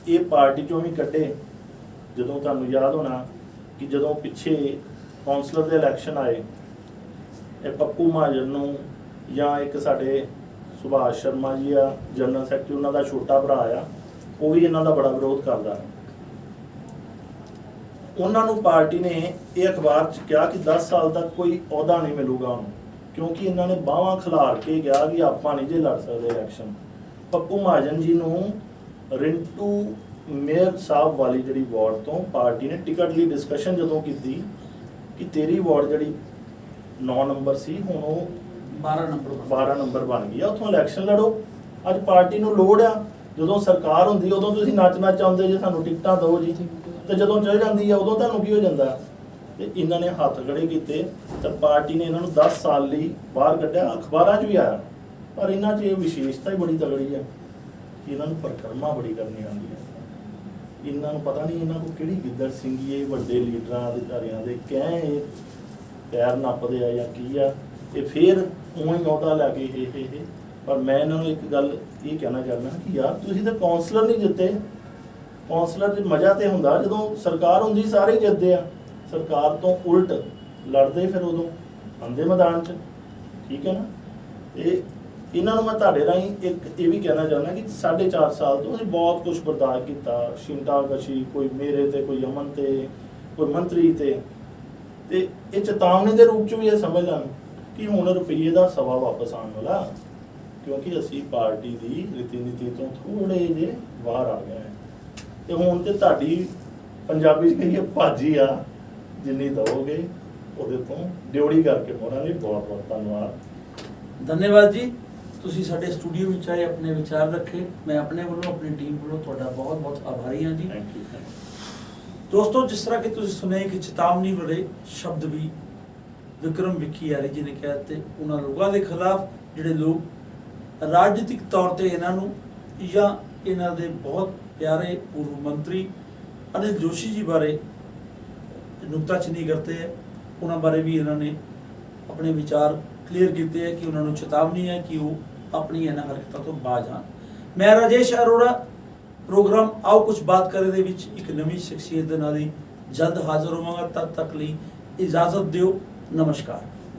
[SPEAKER 2] ਇਹ ਪਾਰਟੀ ਚੋਂ ਵੀ ਕੱਢੇ। ਜਦੋਂ ਤੁਹਾਨੂੰ ਯਾਦ ਹੋਣਾ ਕਿ ਜਦੋਂ ਪਿੱਛੇ ਕੌਂਸਲਰ ਦੇ ਇਲੈਕਸ਼ਨ ਆਏ, ਇਹ ਪੱਪੂ ਮਹਾਜਨ ਨੂੰ ਜਾਂ ਇੱਕ ਸਾਡੇ ਸੁਭਾਸ਼ ਸ਼ਰਮਾ ਜੀ ਆ ਜਨਰਲ ਸੈਕਟਰੀ, ਉਹਨਾਂ ਦਾ ਛੋਟਾ ਭਰਾ ਆ, ਉਹ ਵੀ ਇਹਨਾਂ ਦਾ ਬੜਾ ਵਿਰੋਧ ਕਰਦਾ। ਉਹਨਾਂ ਨੂੰ ਪਾਰਟੀ ਨੇ ਇਹ ਅਖਬਾਰ 'ਚ ਕਿਹਾ ਕਿ 10 ਸਾਲ ਤੱਕ ਕੋਈ ਅਹੁਦਾ ਨਹੀਂ ਮਿਲੂਗਾ ਉਹਨੂੰ, ਕਿਉਂਕਿ ਇਹਨਾਂ ਨੇ ਬਾਹਾਂ ਖਿਲਾਰ ਕੇ ਕਿਹਾ ਕਿ ਆਪਾਂ ਨਹੀਂ ਜੇ ਲੜ ਸਕਦੇ ਇਲੈਕਸ਼ਨ। ਪੱਪੂ ਮਹਾਜਨ ਜੀ ਨੂੰ ਰਿੰਟੂ ਮੇਅਰ ਸਾਹਿਬ ਵਾਲੀ ਜਿਹੜੀ ਵਾਰਡ ਤੋਂ ਪਾਰਟੀ ਨੇ ਟਿਕਟ ਲਈ ਡਿਸਕਸ਼ਨ ਜਦੋਂ ਕੀਤੀ ਕਿ ਤੇਰੀ ਵਾਰਡ ਜਿਹੜੀ 9 ਨੰਬਰ ਸੀ ਹੁਣ ਉਹ 12 ਨੰਬਰ ਬਣ ਗਈ ਆ, ਉੱਥੋਂ ਇਲੈਕਸ਼ਨ ਲੜੋ। ਅੱਜ ਪਾਰਟੀ ਨੂੰ ਲੋੜ ਆ, ਜਦੋਂ ਸਰਕਾਰ ਹੁੰਦੀ ਉਦੋਂ ਤੁਸੀਂ ਨੱਚਣਾ ਚਾਹੁੰਦੇ ਜੇ ਸਾਨੂੰ ਟਿਕਟਾਂ ਦਿਓ ਜੀ, ਤੇ ਜਦੋਂ ਚਲ ਜਾਂਦੀ ਆ ਉਦੋਂ ਤੁਹਾਨੂੰ ਕੀ ਹੋ ਜਾਂਦਾ। ਤੇ ਇਹਨਾਂ ਨੇ ਹੱਥ ਖੜੇ ਕੀਤੇ ਤੇ ਪਾਰਟੀ ਨੇ ਇਹਨਾਂ ਨੂੰ 10 ਸਾਲ ਲਈ ਬਾਹਰ ਕੱਢਿਆ। ਅਖਬਾਰਾਂ 'ਚ ਵੀ ਆਇਆ, ਪਰ ਇਹਨਾਂ 'ਚ ਇਹ ਵਿਸ਼ੇਸ਼ਤਾ ਹੀ ਬੜੀ ਤਗੜੀ ਆ ਕਿ ਇਹਨਾਂ ਨੂੰ ਪਰਿਕਰਮਾ ਬੜੀ ਕਰਨੀ ਆਉਂਦੀ ਹੈ। ਇਹਨਾਂ ਨੂੰ ਪਤਾ ਨਹੀਂ ਇਹਨਾਂ ਕੋਲ ਕਿਹੜੀ ਗਿੱਦੜ ਸਿੰਘੀ ਇਹ ਵੱਡੇ ਲੀਡਰਾਂ ਅਧਿਕਾਰੀਆਂ ਦੇ ਕਹਿ ਇਹ ਪੈਰ ਨੱਪਦੇ ਆ ਜਾਂ ਕੀ ਆ, ਇਹ ਫੇਰ ਉਵੇਂ ਹੀ ਅਹੁਦਾ ਲੈ ਕੇ ਇਹ। ਪਰ ਮੈਂ ਇਹਨਾਂ ਨੂੰ ਇੱਕ ਗੱਲ ਇਹ ਕਹਿਣਾ ਚਾਹੁੰਦਾ ਕਿ ਯਾਰ ਤੁਸੀਂ ਤਾਂ ਕੌਂਸਲਰ ਨਹੀਂ ਜਿੱਤੇ। ਕੌਂਸਲਰ 'ਚ ਮਜ਼ਾ ਤੇ ਹੁੰਦਾ ਜਦੋਂ ਸਰਕਾਰ ਹੁੰਦੀ ਸਾਰੇ ਹੀ ਜਿੱਤਦੇ ਆ, ਸਰਕਾਰ ਤੋਂ ਉਲਟ ਲੜਦੇ ਫਿਰ ਉਦੋਂ ਆਉਂਦੇ ਮੈਦਾਨ 'ਚ, ਠੀਕ ਹੈ ਨਾ। ਇਹ
[SPEAKER 1] ਇਹਨਾਂ ਨੂੰ ਮੈਂ ਤੁਹਾਡੇ ਰਾਹੀਂ ਇੱਕ ਇਹ ਵੀ ਕਹਿਣਾ ਚਾਹੁੰਦਾ ਕਿ 4.5 ਸਾਲ ਤੋਂ ਅਸੀਂ ਬਹੁਤ ਕੁਝ ਬਰਦਾਸ਼ਤ ਕੀਤਾ, ਸ਼ਿੰਟਾ ਕਸ਼ੀ, ਕੋਈ ਮੇਰੇ ਤੇ, ਕੋਈ ਅਮਨ ਤੇ, ਕੋਈ ਮੰਤਰੀ ਤੇ ਇਹ ਚੇਤਾਵਨੀ ਦੇ ਰੂਪ ਚ ਵੀ ਇਹ ਸਮਝ ਲੈਣ ਕਿ ਹੁਣ ਰੁਪਈਏ ਦਾ ਸਵਾ ਵਾਪਸ ਆਉਣ ਵਾਲਾ, ਕਿਉਂਕਿ ਅਸੀਂ ਪਾਰਟੀ ਦੀ ਰੀਤੀ ਨੀਤੀ ਤੋਂ ਥੋੜੇ ਜਿਹੇ ਬਾਹਰ ਆ ਗਏ ਹਾਂ ਤੇ ਹੁਣ ਤੇ ਤੁਹਾਡੀ ਪੰਜਾਬੀ ਚ ਕਹੀਏ ਭਾਜੀ ਆ ਜਿੰਨੀ ਦਵੋਗੇ ਉਹਦੇ ਤੋਂ ਡਿਊਟੀ ਕਰਕੇ ਮੋੜਾਂਗੇ। ਬਹੁਤ ਬਹੁਤ ਧੰਨਵਾਦ।
[SPEAKER 3] ਧੰਨਵਾਦ ਜੀ, ਤੁਸੀਂ ਸਾਡੇ ਸਟੂਡੀਓ ਵਿੱਚ ਆਏ, ਆਪਣੇ ਵਿਚਾਰ ਰੱਖੇ। ਮੈਂ ਆਪਣੇ ਵੱਲੋਂ, ਆਪਣੀ ਟੀਮ ਵੱਲੋਂ ਤੁਹਾਡਾ ਬਹੁਤ ਬਹੁਤ ਆਭਾਰੀ ਹਾਂ ਜੀ।
[SPEAKER 1] Thank you.
[SPEAKER 3] ਦੋਸਤੋ, ਜਿਸ ਤਰ੍ਹਾਂ ਕਿ ਤੁਸੀਂ ਸੁਣਿਆ ਕਿ ਚੇਤਾਵਨੀ ਵਾਲੇ ਸ਼ਬਦ ਵੀ ਵਿਕਰਮ ਵਿੱਖੀਆਰੀ ਜੀ ਨੇ ਕਿਹਾ, ਤੇ ਉਹਨਾਂ ਲੋਕਾਂ ਦੇ ਖਿਲਾਫ ਜਿਹੜੇ ਲੋਕ ਰਾਜਨੀਤਿਕ ਤੌਰ ਤੇ ਇਹਨਾਂ ਨੂੰ ਜਾਂ ਇਹਨਾਂ ਦੇ ਬਹੁਤ ਪਿਆਰੇ ਪੂਰਵ ਮੰਤਰੀ ਅਨਿਲ ਜੋਸ਼ੀ ਜੀ ਬਾਰੇ ਨੁਕਤਾਚੀਨੀ ਕਰਦੇ ਹੈ, ਉਹਨਾਂ ਬਾਰੇ ਵੀ ਇਹਨਾਂ ਨੇ ਆਪਣੇ ਵਿਚਾਰ ਕਲੀਅਰ ਕੀਤੇ ਹੈ ਕਿ ਉਹਨਾਂ ਨੂੰ ਚੇਤਾਵਨੀ ਹੈ ਕਿ ਉਹ ਆਪਣੀ ਇਹਨਾਂ ਹਰਕਤਾਂ ਤੋਂ ਬਾਜ਼ ਆਉਣ। ਮੈਂ ਰਾਜੇਸ਼ ਅਰੋੜਾ, ਪ੍ਰੋਗਰਾਮ ਆਓ ਕੁਝ ਬਾਤ ਕਰੇ ਦੇ ਵਿੱਚ ਇੱਕ ਨਵੀਂ ਸ਼ਖਸੀਅਤ ਦੇ ਨਾਲ ਹੀ ਜਲਦ ਹਾਜ਼ਰ ਹੋਵਾਂਗਾ। ਤਦ ਤੱਕ ਲਈ ਇਜਾਜ਼ਤ ਦਿਓ। ਨਮਸਕਾਰ।